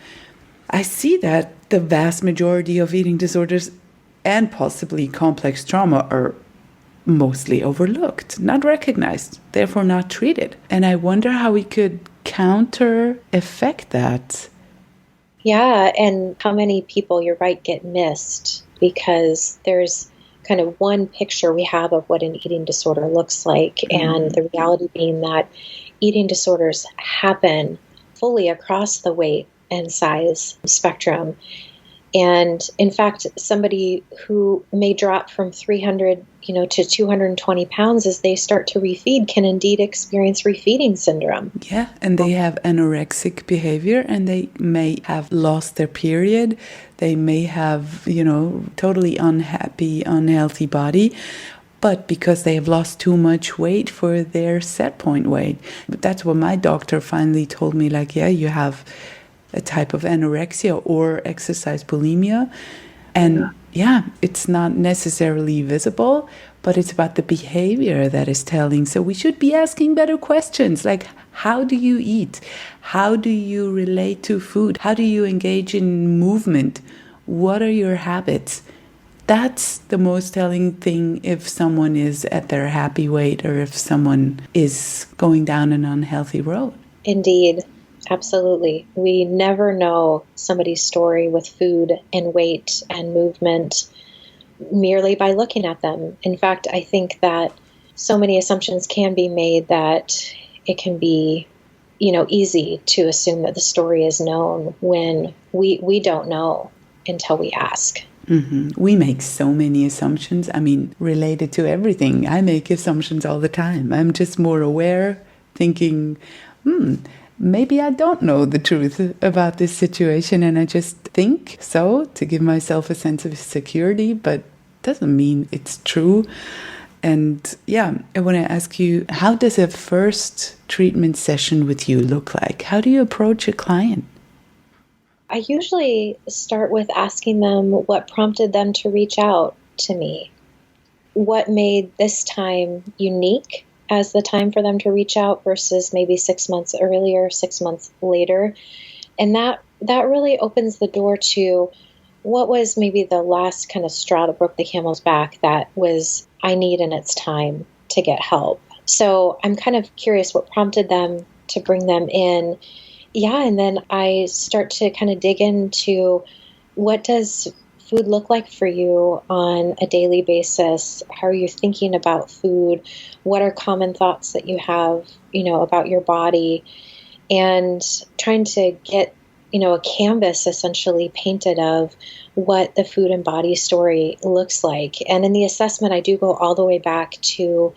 I see that the vast majority of eating disorders and possibly complex trauma are mostly overlooked, not recognized, therefore not treated. And I wonder how we could affect that. Yeah, and how many people, you're right, get missed because there's kind of one picture we have of what an eating disorder looks like, and the reality being that eating disorders happen fully across the weight and size spectrum. And in fact, somebody who may drop from 300, to 220 pounds as they start to refeed can indeed experience refeeding syndrome. Yeah, and they have anorexic behavior and they may have lost their period. They may have, totally unhappy, unhealthy body. But because they have lost too much weight for their set point weight. But that's what my doctor finally told me, you have a type of anorexia or exercise bulimia. And it's not necessarily visible, but it's about the behavior that is telling. So we should be asking better questions, like how do you eat? How do you relate to food? How do you engage in movement? What are your habits? That's the most telling thing if someone is at their happy weight or if someone is going down an unhealthy road. Indeed. Absolutely. We never know somebody's story with food and weight and movement merely by looking at them. In fact, I think that so many assumptions can be made that it can be, easy to assume that the story is known when we don't know until we ask. We make so many assumptions. Related to everything. I make assumptions all the time. I'm just more aware, thinking, maybe I don't know the truth about this situation and I just think so to give myself a sense of security, but doesn't mean it's true. And I want to ask you, how does a first treatment session with you look like? How do you approach a client? I usually start with asking them what prompted them to reach out to me. What made this time unique as the time for them to reach out versus maybe 6 months earlier, 6 months later. And that really opens the door to what was maybe the last kind of straw that broke the camel's back that was, I need and it's time to get help. So I'm kind of curious what prompted them to bring them in. Yeah, and then I start to kind of dig into what does food look like for you on a daily basis? How are you thinking about food? What are common thoughts that you have, about your body? And trying to get, a canvas essentially painted of what the food and body story looks like. And in the assessment, I do go all the way back to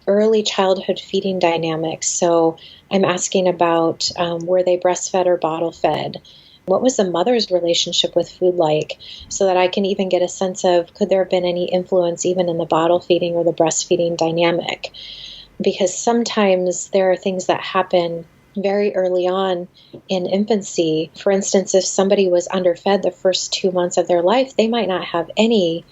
early childhood feeding dynamics. So I'm asking about were they breastfed or bottle fed? What was the mother's relationship with food like, so that I can even get a sense of could there have been any influence even in the bottle feeding or the breastfeeding dynamic? Because sometimes there are things that happen very early on in infancy. For instance, if somebody was underfed the first 2 months of their life, they might not have any,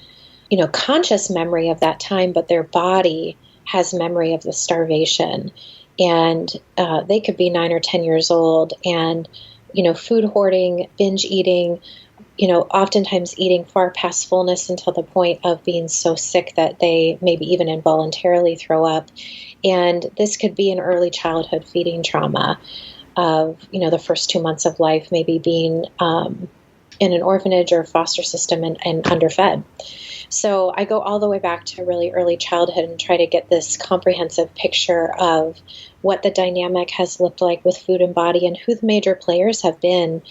conscious memory of that time, but their body has memory of the starvation. And they could be 9 or 10 years old and food hoarding, binge eating, oftentimes eating far past fullness until the point of being so sick that they maybe even involuntarily throw up. And this could be an early childhood feeding trauma of, the first 2 months of life, maybe being in an orphanage or foster system and underfed. So I go all the way back to really early childhood and try to get this comprehensive picture of what the dynamic has looked like with food and body and who the major players have been,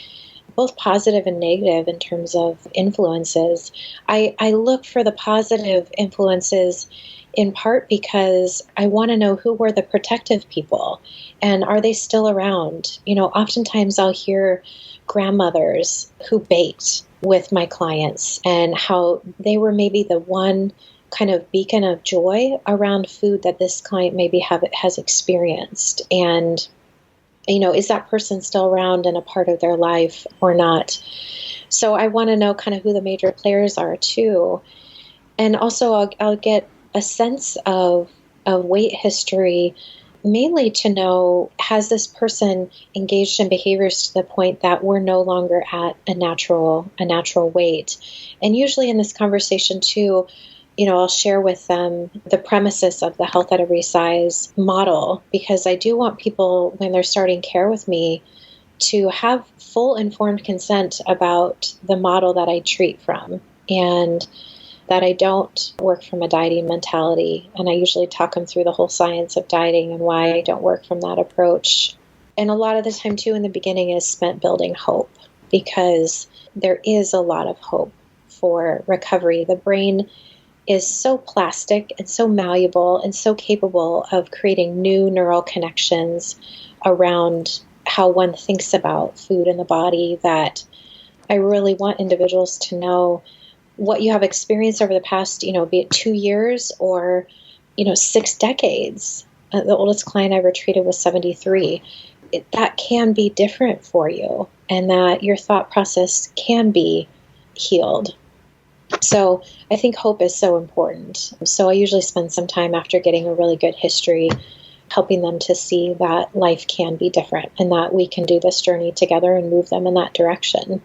both positive and negative in terms of influences. I look for the positive influences in part because I want to know who were the protective people and are they still around? Oftentimes I'll hear grandmothers who baked with my clients and how they were maybe the one kind of beacon of joy around food that this client maybe has experienced. And, is that person still around and a part of their life or not? So I want to know kind of who the major players are too. And also I'll get a sense of of weight history, mainly to know, has this person engaged in behaviors to the point that we're no longer at a natural weight? And usually in this conversation too, I'll share with them the premises of the health at every size model, because I do want people, when they're starting care with me, to have full informed consent about the model that I treat from, and that I don't work from a dieting mentality. And I usually talk them through the whole science of dieting and why I don't work from that approach. And a lot of the time too in the beginning is spent building hope, because there is a lot of hope for recovery. The brain is so plastic and so malleable and so capable of creating new neural connections around how one thinks about food in the body, that I really want individuals to know what you have experienced over the past, be it 2 years or, 6 decades. The oldest client I ever treated was 73. That can be different for you, and that your thought process can be healed. So I think hope is so important. So I usually spend some time after getting a really good history helping them to see that life can be different and that we can do this journey together and move them in that direction.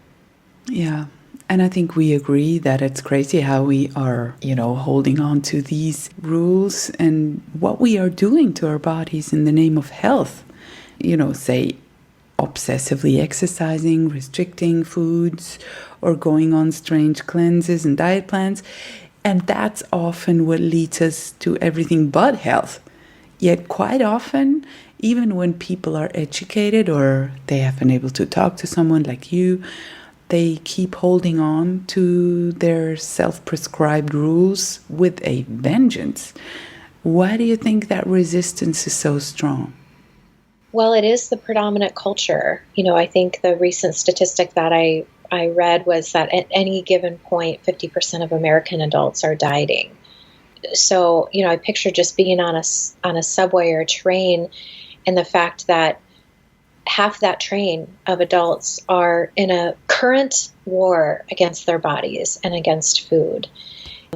Yeah. And I think we agree that it's crazy how we are, holding on to these rules and what we are doing to our bodies in the name of health. Say obsessively exercising, restricting foods, or going on strange cleanses and diet plans. And that's often what leads us to everything but health. Yet quite often, even when people are educated or they have been able to talk to someone like you, they keep holding on to their self-prescribed rules with a vengeance. Why do you think that resistance is so strong? Well, it is the predominant culture. I think the recent statistic that I read was that at any given point, 50% of American adults are dieting. So, I picture just being on a subway or a train, and the fact that half that train of adults are in a current war against their bodies and against food.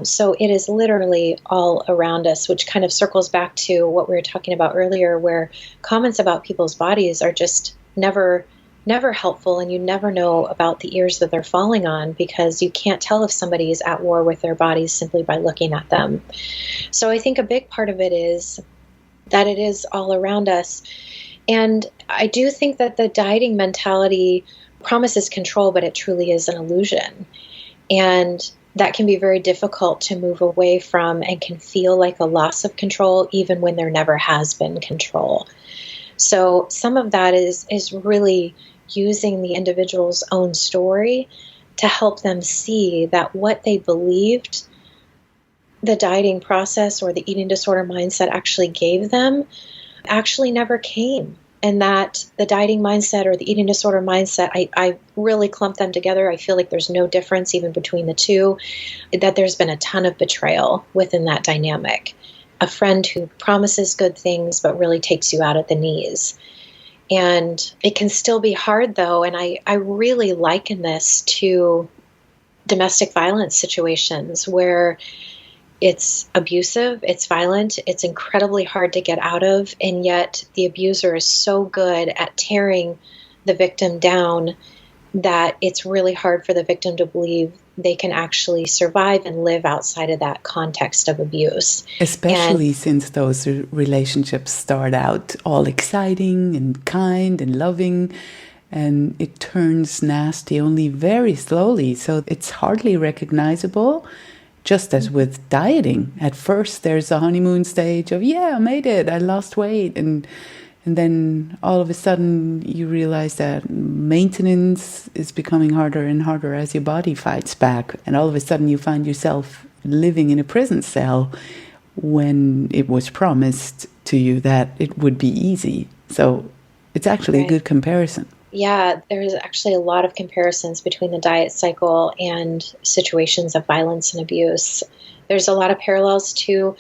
So it is literally all around us, which kind of circles back to what we were talking about earlier, where comments about people's bodies are just never helpful, and you never know about the ears that they're falling on, because you can't tell if somebody is at war with their bodies simply by looking at them. So I think a big part of it is that it is all around us. And I do think that the dieting mentality promises control, but it truly is an illusion. And that can be very difficult to move away from, and can feel like a loss of control even when there never has been control. So some of that is really using the individual's own story to help them see that what they believed the dieting process or the eating disorder mindset actually gave them actually never came. And that the dieting mindset or the eating disorder mindset, I really clump them together. I feel like there's no difference even between the two, that there's been a ton of betrayal within that dynamic. A friend who promises good things but really takes you out at the knees. And it can still be hard, though, and I really liken this to domestic violence situations where it's abusive, it's violent, it's incredibly hard to get out of, and yet the abuser is so good at tearing the victim down that it's really hard for the victim to believe they can actually survive and live outside of that context of abuse. Especially since those relationships start out all exciting and kind and loving, and it turns nasty only very slowly, so it's hardly recognizable. Just as with dieting, at first there's a honeymoon stage of, yeah, I made it, I lost weight, and then all of a sudden you realize that maintenance is becoming harder and harder as your body fights back. And all of a sudden you find yourself living in a prison cell when it was promised to you that it would be easy. So it's actually a good comparison. Yeah, there's actually a lot of comparisons between the diet cycle and situations of violence and abuse. There's a lot of parallels to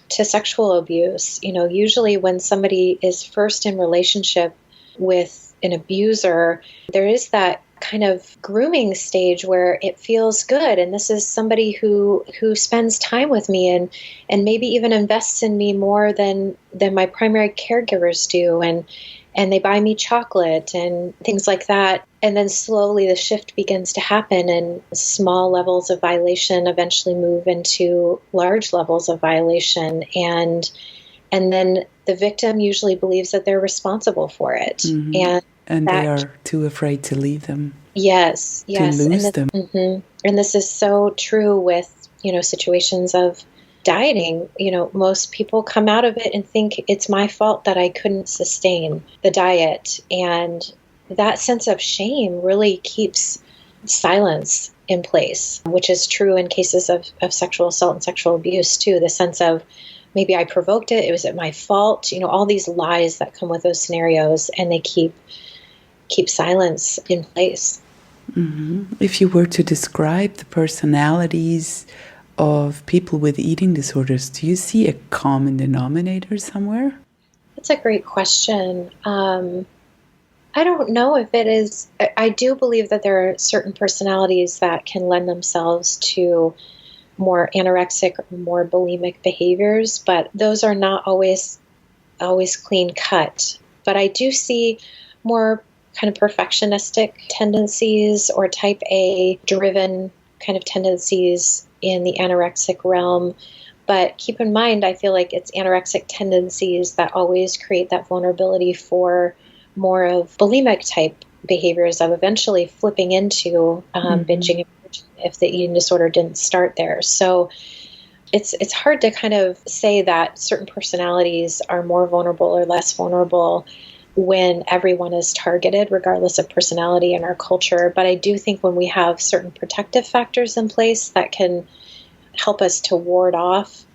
sexual abuse. Usually when somebody is first in relationship with an abuser, there is that kind of grooming stage where it feels good, and this is somebody who spends time with me and maybe even invests in me more than my primary caregivers do, and they buy me chocolate and things like that. And then slowly the shift begins to happen, and small levels of violation eventually move into large levels of violation, and then the victim usually believes that they're responsible for it. Mm-hmm. And they are too afraid to leave them. Yes. To lose them. Mm-hmm. And this is so true with, situations of dieting. Most people come out of it and think it's my fault that I couldn't sustain the diet. And that sense of shame really keeps silence in place, which is true in cases of sexual assault and sexual abuse too. The sense of, maybe I provoked it, was it my fault? All these lies that come with those scenarios, and they keep silence in place. Mm-hmm. If you were to describe the personalities of people with eating disorders, do you see a common denominator somewhere? That's a great question. I don't know if it is. I do believe that there are certain personalities that can lend themselves to more anorexic or more bulimic behaviors, but those are not always clean cut. But I do see more kind of perfectionistic tendencies or type A driven kind of tendencies in the anorexic realm. But keep in mind, I feel like it's anorexic tendencies that always create that vulnerability for more of bulimic type behaviors of eventually flipping into binging if the eating disorder didn't start there. So it's hard to kind of say that certain personalities are more vulnerable or less vulnerable when everyone is targeted, regardless of personality in our culture. But I do think when we have certain protective factors in place that can help us to ward off,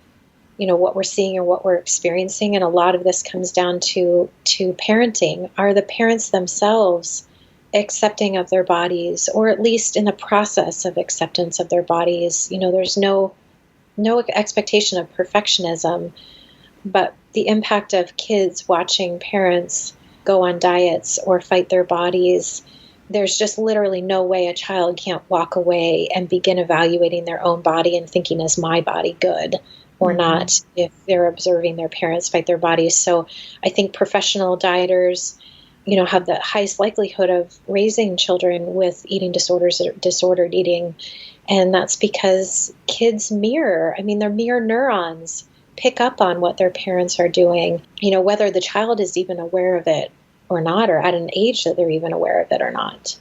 what we're seeing or what we're experiencing, and a lot of this comes down to parenting. Are the parents themselves accepting of their bodies, or at least in the process of acceptance of their bodies? There's no expectation of perfectionism, but the impact of kids watching parents go on diets or fight their bodies, there's just literally no way a child can't walk away and begin evaluating their own body and thinking, is my body good or not, if they're observing their parents fight their bodies. So I think professional dieters, have the highest likelihood of raising children with eating disorders or disordered eating. And that's because kids mirror. Their mirror neurons pick up on what their parents are doing, whether the child is even aware of it or not, or at an age that they're even aware of it or not.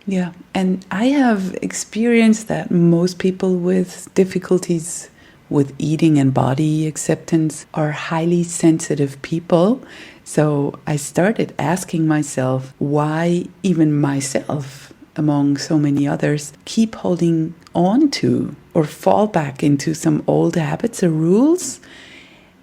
Yeah, and I have experienced that most people with difficulties with eating and body acceptance are highly sensitive people. So I started asking myself why even myself, among so many others, keep holding on to or fall back into some old habits or rules.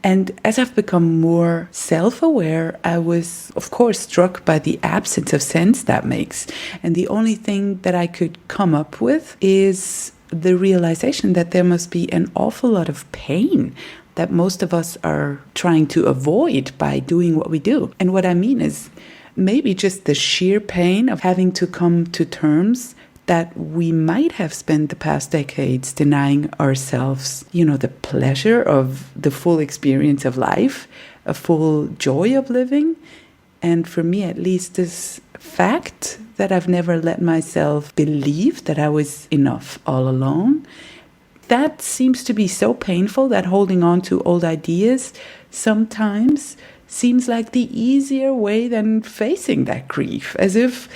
And as I've become more self-aware, I was, of course, struck by the absence of sense that makes. And the only thing that I could come up with is the realization that there must be an awful lot of pain that most of us are trying to avoid by doing what we do. And what I mean is maybe just the sheer pain of having to come to terms that we might have spent the past decades denying ourselves, the pleasure of the full experience of life, a full joy of living. And for me, at least, this fact that I've never let myself believe that I was enough all alone, that seems to be so painful that holding on to old ideas sometimes seems like the easier way than facing that grief, as if,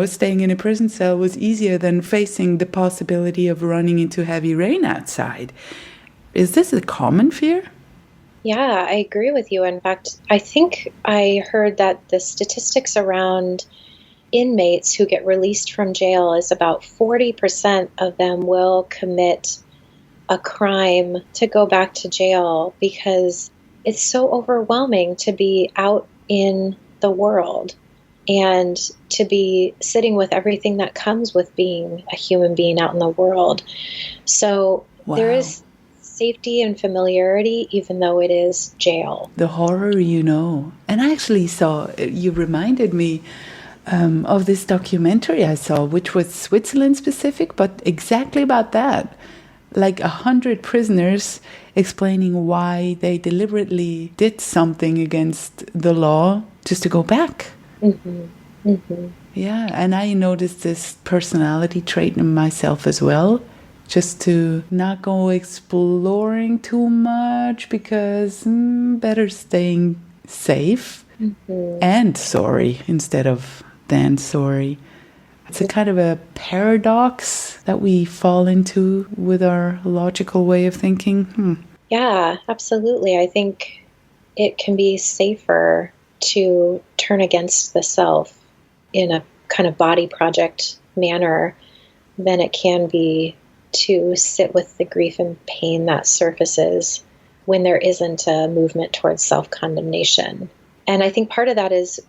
staying in a prison cell was easier than facing the possibility of running into heavy rain outside. Is this a common fear? Yeah, I agree with you. In fact, I think I heard that the statistics around inmates who get released from jail is about 40% of them will commit a crime to go back to jail, because it's so overwhelming to be out in the world and to be sitting with everything that comes with being a human being out in the world. So There is safety and familiarity, even though it is jail. The horror, And I actually saw, you reminded me of this documentary I saw, which was Switzerland specific, but exactly about that. Like 100 prisoners explaining why they deliberately did something against the law just to go back. Mm-hmm. Mm-hmm. Yeah, and I noticed this personality trait in myself as well, just to not go exploring too much because better staying safe and sorry instead of than sorry. It's a kind of a paradox that we fall into with our logical way of thinking. Yeah, absolutely. I think it can be safer to turn against the self in a kind of body project manner than it can be to sit with the grief and pain that surfaces when there isn't a movement towards self-condemnation. And I think part of that is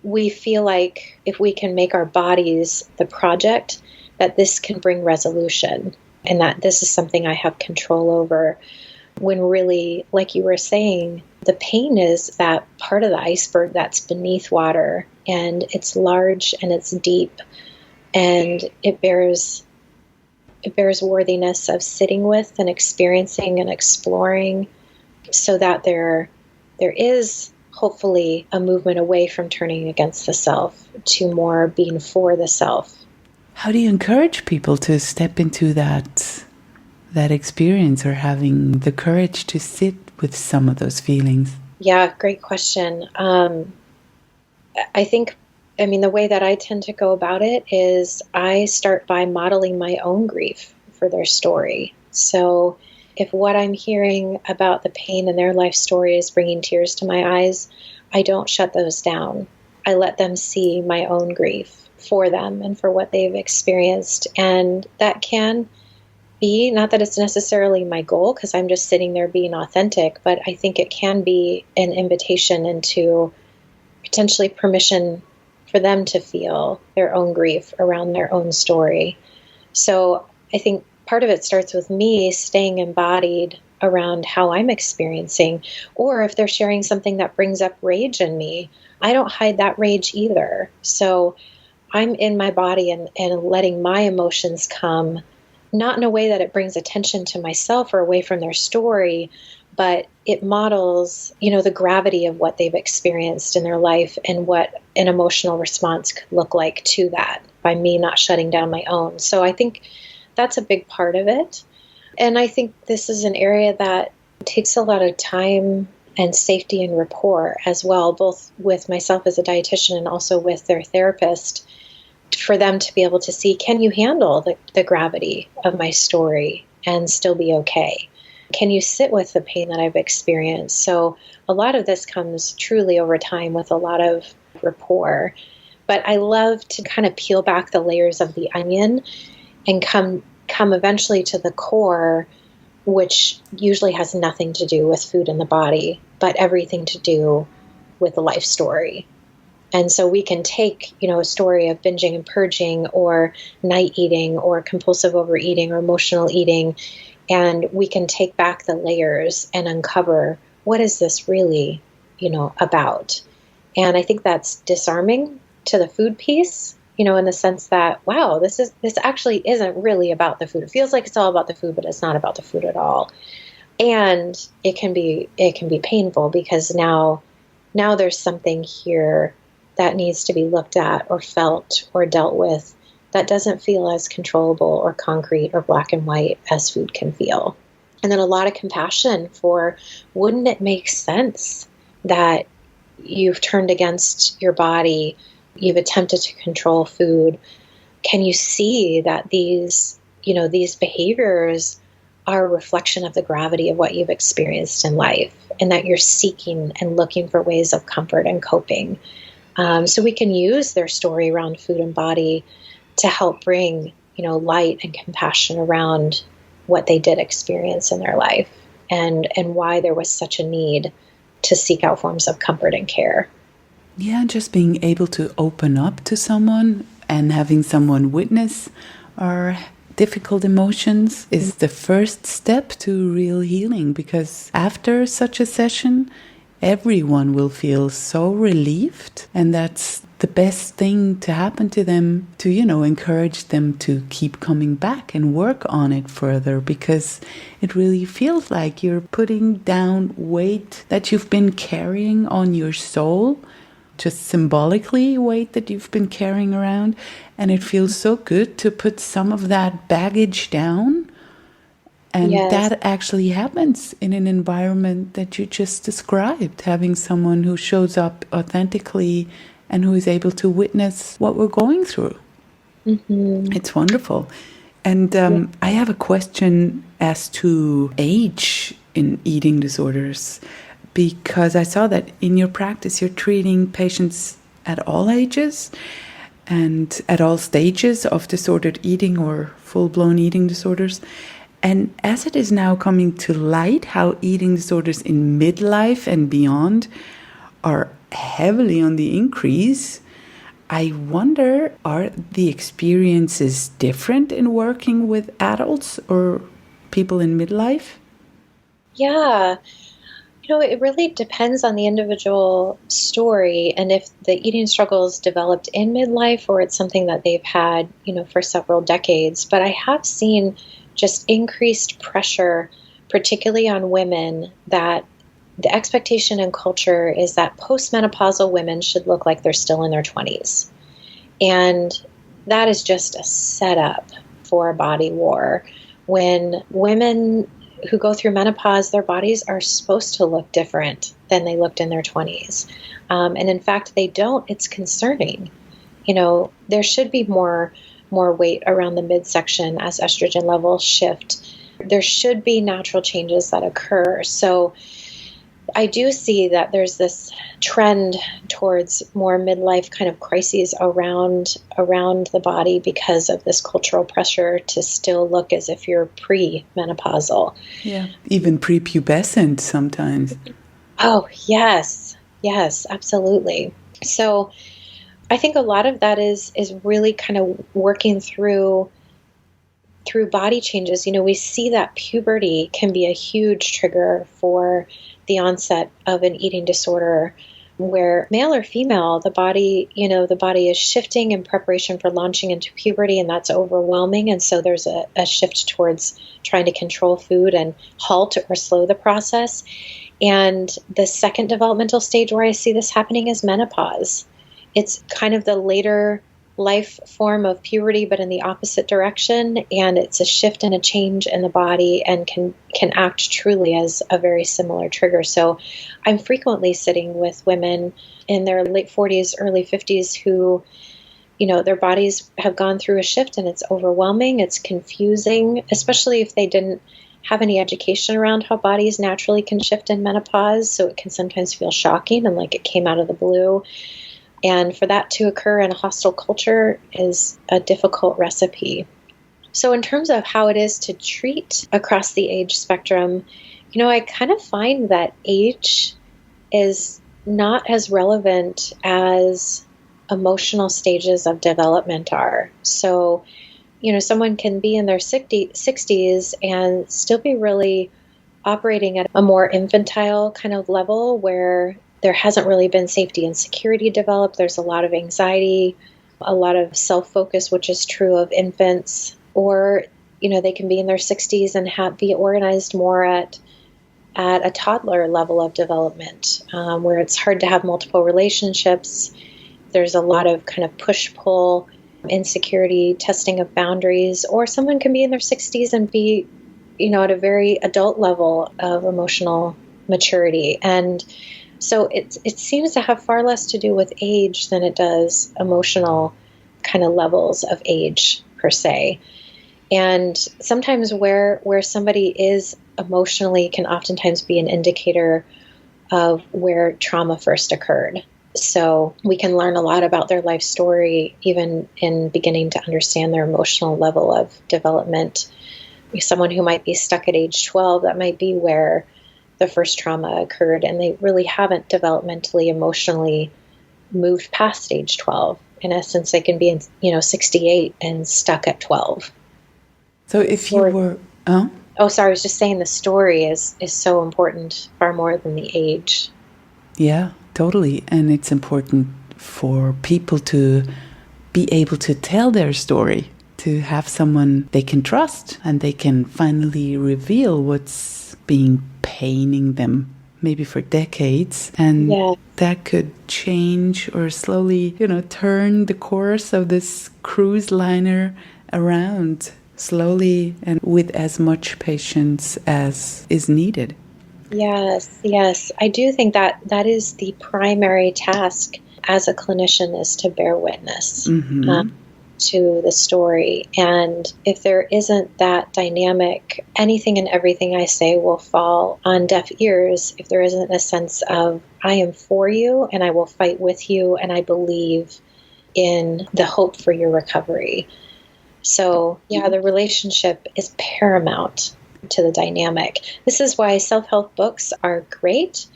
we feel like if we can make our bodies the project, that this can bring resolution and that this is something I have control over. When really, like you were saying, the pain is that part of the iceberg that's beneath water, and it's large and it's deep, and it bears worthiness of sitting with and experiencing and exploring, so that there is hopefully a movement away from turning against the self to more being for the self. How do you encourage people to step into that experience, or having the courage to sit with some of those feelings? Yeah, great question. I mean, the way that I tend to go about it is I start by modeling my own grief for their story. So if what I'm hearing about the pain in their life story is bringing tears to my eyes, I don't shut those down. I let them see my own grief for them and for what they've experienced. And that can be, not that it's necessarily my goal because I'm just sitting there being authentic, but I think it can be an invitation into potentially permission for them to feel their own grief around their own story. So I think part of it starts with me staying embodied around how I'm experiencing, or if they're sharing something that brings up rage in me, I don't hide that rage either. So I'm in my body and letting my emotions come, not in a way that it brings attention to myself or away from their story, but it models, the gravity of what they've experienced in their life and what an emotional response could look like to that by me not shutting down my own. So I think that's a big part of it. And I think this is an area that takes a lot of time and safety and rapport as well, both with myself as a dietitian and also with their therapist, for them to be able to see, can you handle the gravity of my story and still be okay? Can you sit with the pain that I've experienced? So a lot of this comes truly over time with a lot of rapport. But I love to kind of peel back the layers of the onion and come eventually to the core, which usually has nothing to do with food in the body, but everything to do with the life story. And so we can take, a story of binging and purging or night eating or compulsive overeating or emotional eating, and we can take back the layers and uncover, what is this really, about? And I think that's disarming to the food piece, in the sense that, wow, this actually isn't really about the food. It feels like it's all about the food, but it's not about the food at all. And it can be painful because now there's something here that needs to be looked at or felt or dealt with that doesn't feel as controllable or concrete or black and white as food can feel. And then a lot of compassion for, wouldn't it make sense that you've turned against your body, you've attempted to control food? Can you see that these behaviors are a reflection of the gravity of what you've experienced in life, and that you're seeking and looking for ways of comfort and coping? So we can use their story around food and body to help bring, light and compassion around what they did experience in their life, and why there was such a need to seek out forms of comfort and care. Yeah, just being able to open up to someone and having someone witness our difficult emotions is the first step to real healing, because after such a session, everyone will feel so relieved, and that's the best thing to happen to them, to, encourage them to keep coming back and work on it further, because it really feels like you're putting down weight that you've been carrying on your soul, just symbolically weight that you've been carrying around. And it feels so good to put some of that baggage down. And Yes. that actually happens in an environment that you just described, having someone who shows up authentically and who is able to witness what we're going through. Mm-hmm. It's wonderful. And I have a question as to age in eating disorders, because I saw that in your practice you're treating patients at all ages and at all stages of disordered eating or full-blown eating disorders. And as it is now coming to light how eating disorders in midlife and beyond are heavily on the increase, I wonder, are the experiences different in working with adults or people in midlife? Yeah. It really depends on the individual story and if the eating struggles developed in midlife or it's something that they've had, for several decades. But I have seen just increased pressure, particularly on women, that the expectation in culture is that postmenopausal women should look like they're still in their 20s. And that is just a setup for a body war. When women who go through menopause, their bodies are supposed to look different than they looked in their 20s. And in fact, they don't. It's concerning. There should be more weight around the midsection as estrogen levels shift. There should be natural changes that occur. So I do see that there's this trend towards more midlife kind of crises around the body because of this cultural pressure to still look as if you're pre-menopausal. Yeah, even prepubescent sometimes. Oh, yes. Yes, absolutely. So I think a lot of that is really kind of working through body changes. We see that puberty can be a huge trigger for the onset of an eating disorder, where male or female, the body is shifting in preparation for launching into puberty, and that's overwhelming. And so there's a shift towards trying to control food and halt or slow the process. And the second developmental stage where I see this happening is menopause. It's kind of the later life form of puberty, but in the opposite direction. And it's a shift and a change in the body and can act truly as a very similar trigger. So I'm frequently sitting with women in their late 40s, early 50s who, their bodies have gone through a shift and it's overwhelming. It's confusing, especially if they didn't have any education around how bodies naturally can shift in menopause. So it can sometimes feel shocking and like it came out of the blue. And for that to occur in a hostile culture is a difficult recipe. So in terms of how it is to treat across the age spectrum, I kind of find that age is not as relevant as emotional stages of development are. So, someone can be in their 60s and still be really operating at a more infantile kind of level where there hasn't really been safety and security developed. There's a lot of anxiety, a lot of self-focus, which is true of infants. Or, they can be in their 60s and be organized more at a toddler level of development, where it's hard to have multiple relationships. There's a lot of kind of push-pull, insecurity, testing of boundaries. Or someone can be in their 60s and be, at a very adult level of emotional maturity. And so it seems to have far less to do with age than it does emotional kind of levels of age per se. And sometimes where somebody is emotionally can oftentimes be an indicator of where trauma first occurred. So we can learn a lot about their life story, even in beginning to understand their emotional level of development. Someone who might be stuck at age 12, that might be where the first trauma occurred, and they really haven't developmentally, emotionally moved past age 12. In essence, they can be in, 68 and stuck at 12. So if you were... Oh, sorry, I was just saying the story is so important, far more than the age. Yeah, totally. And it's important for people to be able to tell their story, to have someone they can trust and they can finally reveal what's been paining them maybe for decades. And that could change or slowly, turn the course of this cruise liner around slowly and with as much patience as is needed. Yes. I do think that that is the primary task as a clinician, is to bear witness to the story. And if there isn't that dynamic, anything and everything I say will fall on deaf ears if there isn't a sense of, I am for you and I will fight with you and I believe in the hope for your recovery. So, the relationship is paramount to the dynamic. This is why self-help books are great,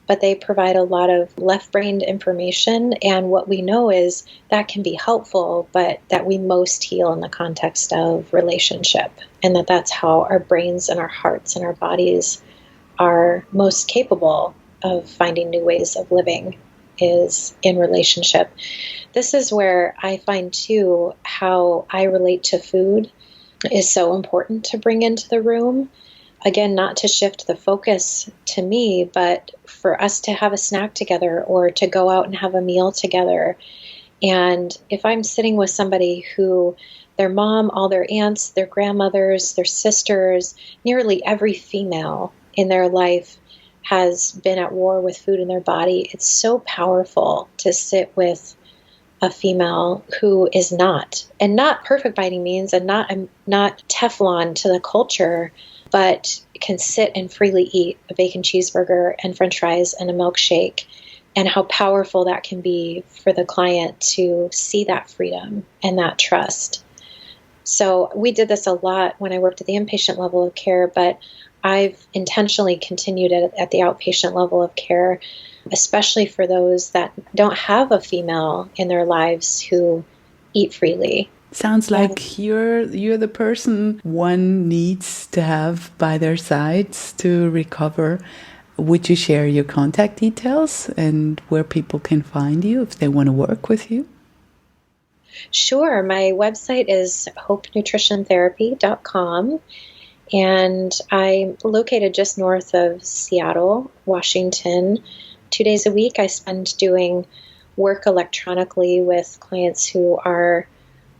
but they provide a lot of left-brained information. And what we know is that can be helpful, but that we most heal in the context of relationship. And that's how our brains and our hearts and our bodies are most capable of finding new ways of living, is in relationship. This is where I find, too, how I relate to food is so important to bring into the room. Again, not to shift the focus to me, but for us to have a snack together or to go out and have a meal together. And if I'm sitting with somebody who their mom, all their aunts, their grandmothers, their sisters, nearly every female in their life has been at war with food in their body, it's so powerful to sit with a female who is not, and not perfect by any means, and not Teflon to the culture, but can sit and freely eat a bacon cheeseburger and french fries and a milkshake, and how powerful that can be for the client to see that freedom and that trust. So we did this a lot when I worked at the inpatient level of care, but I've intentionally continued it at the outpatient level of care, especially for those that don't have a female in their lives who eat freely. Sounds like you're the person one needs to have by their sides to recover. Would you share your contact details and where people can find you if they want to work with you? Sure. My website is hopenutritiontherapy.com, and I'm located just north of Seattle, Washington. 2 days a week I spend doing work electronically with clients who are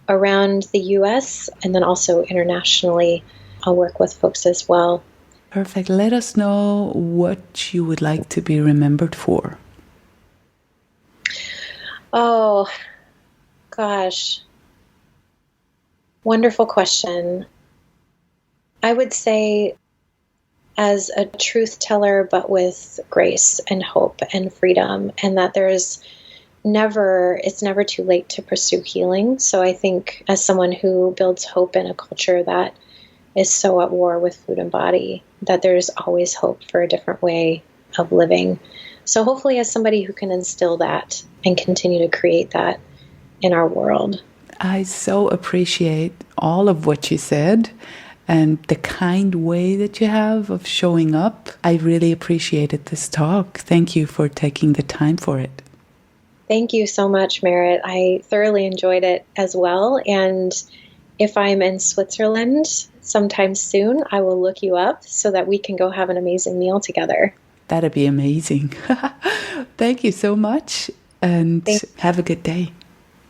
around the U.S. and then also internationally. I'll work with folks as well. Perfect. Let us know what you would like to be remembered for. Oh, gosh. Wonderful question. I would say as a truth teller, but with grace and hope and freedom, and that it's never too late to pursue healing. So I think as someone who builds hope in a culture that is so at war with food and body, that there's always hope for a different way of living. So hopefully as somebody who can instill that and continue to create that in our world. I so appreciate all of what you said and the kind way that you have of showing up. I really appreciated this talk. Thank you for taking the time for it. Thank you so much, Merritt. I thoroughly enjoyed it as well. And if I'm in Switzerland sometime soon, I will look you up so that we can go have an amazing meal together. That'd be amazing. Thank you so much, and have a good day.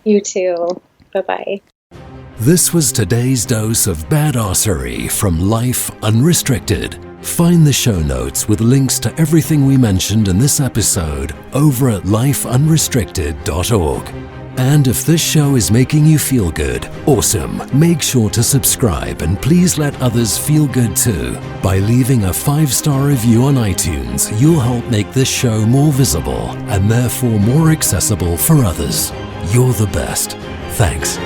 You too. Bye-bye. This was today's dose of badassery from Life Unrestricted. Find the show notes with links to everything we mentioned in this episode over at lifeunrestricted.org. And if this show is making you feel good, awesome. Make sure to subscribe and please let others feel good too. By leaving a 5-star review on iTunes, you'll help make this show more visible and therefore more accessible for others. You're the best. Thanks.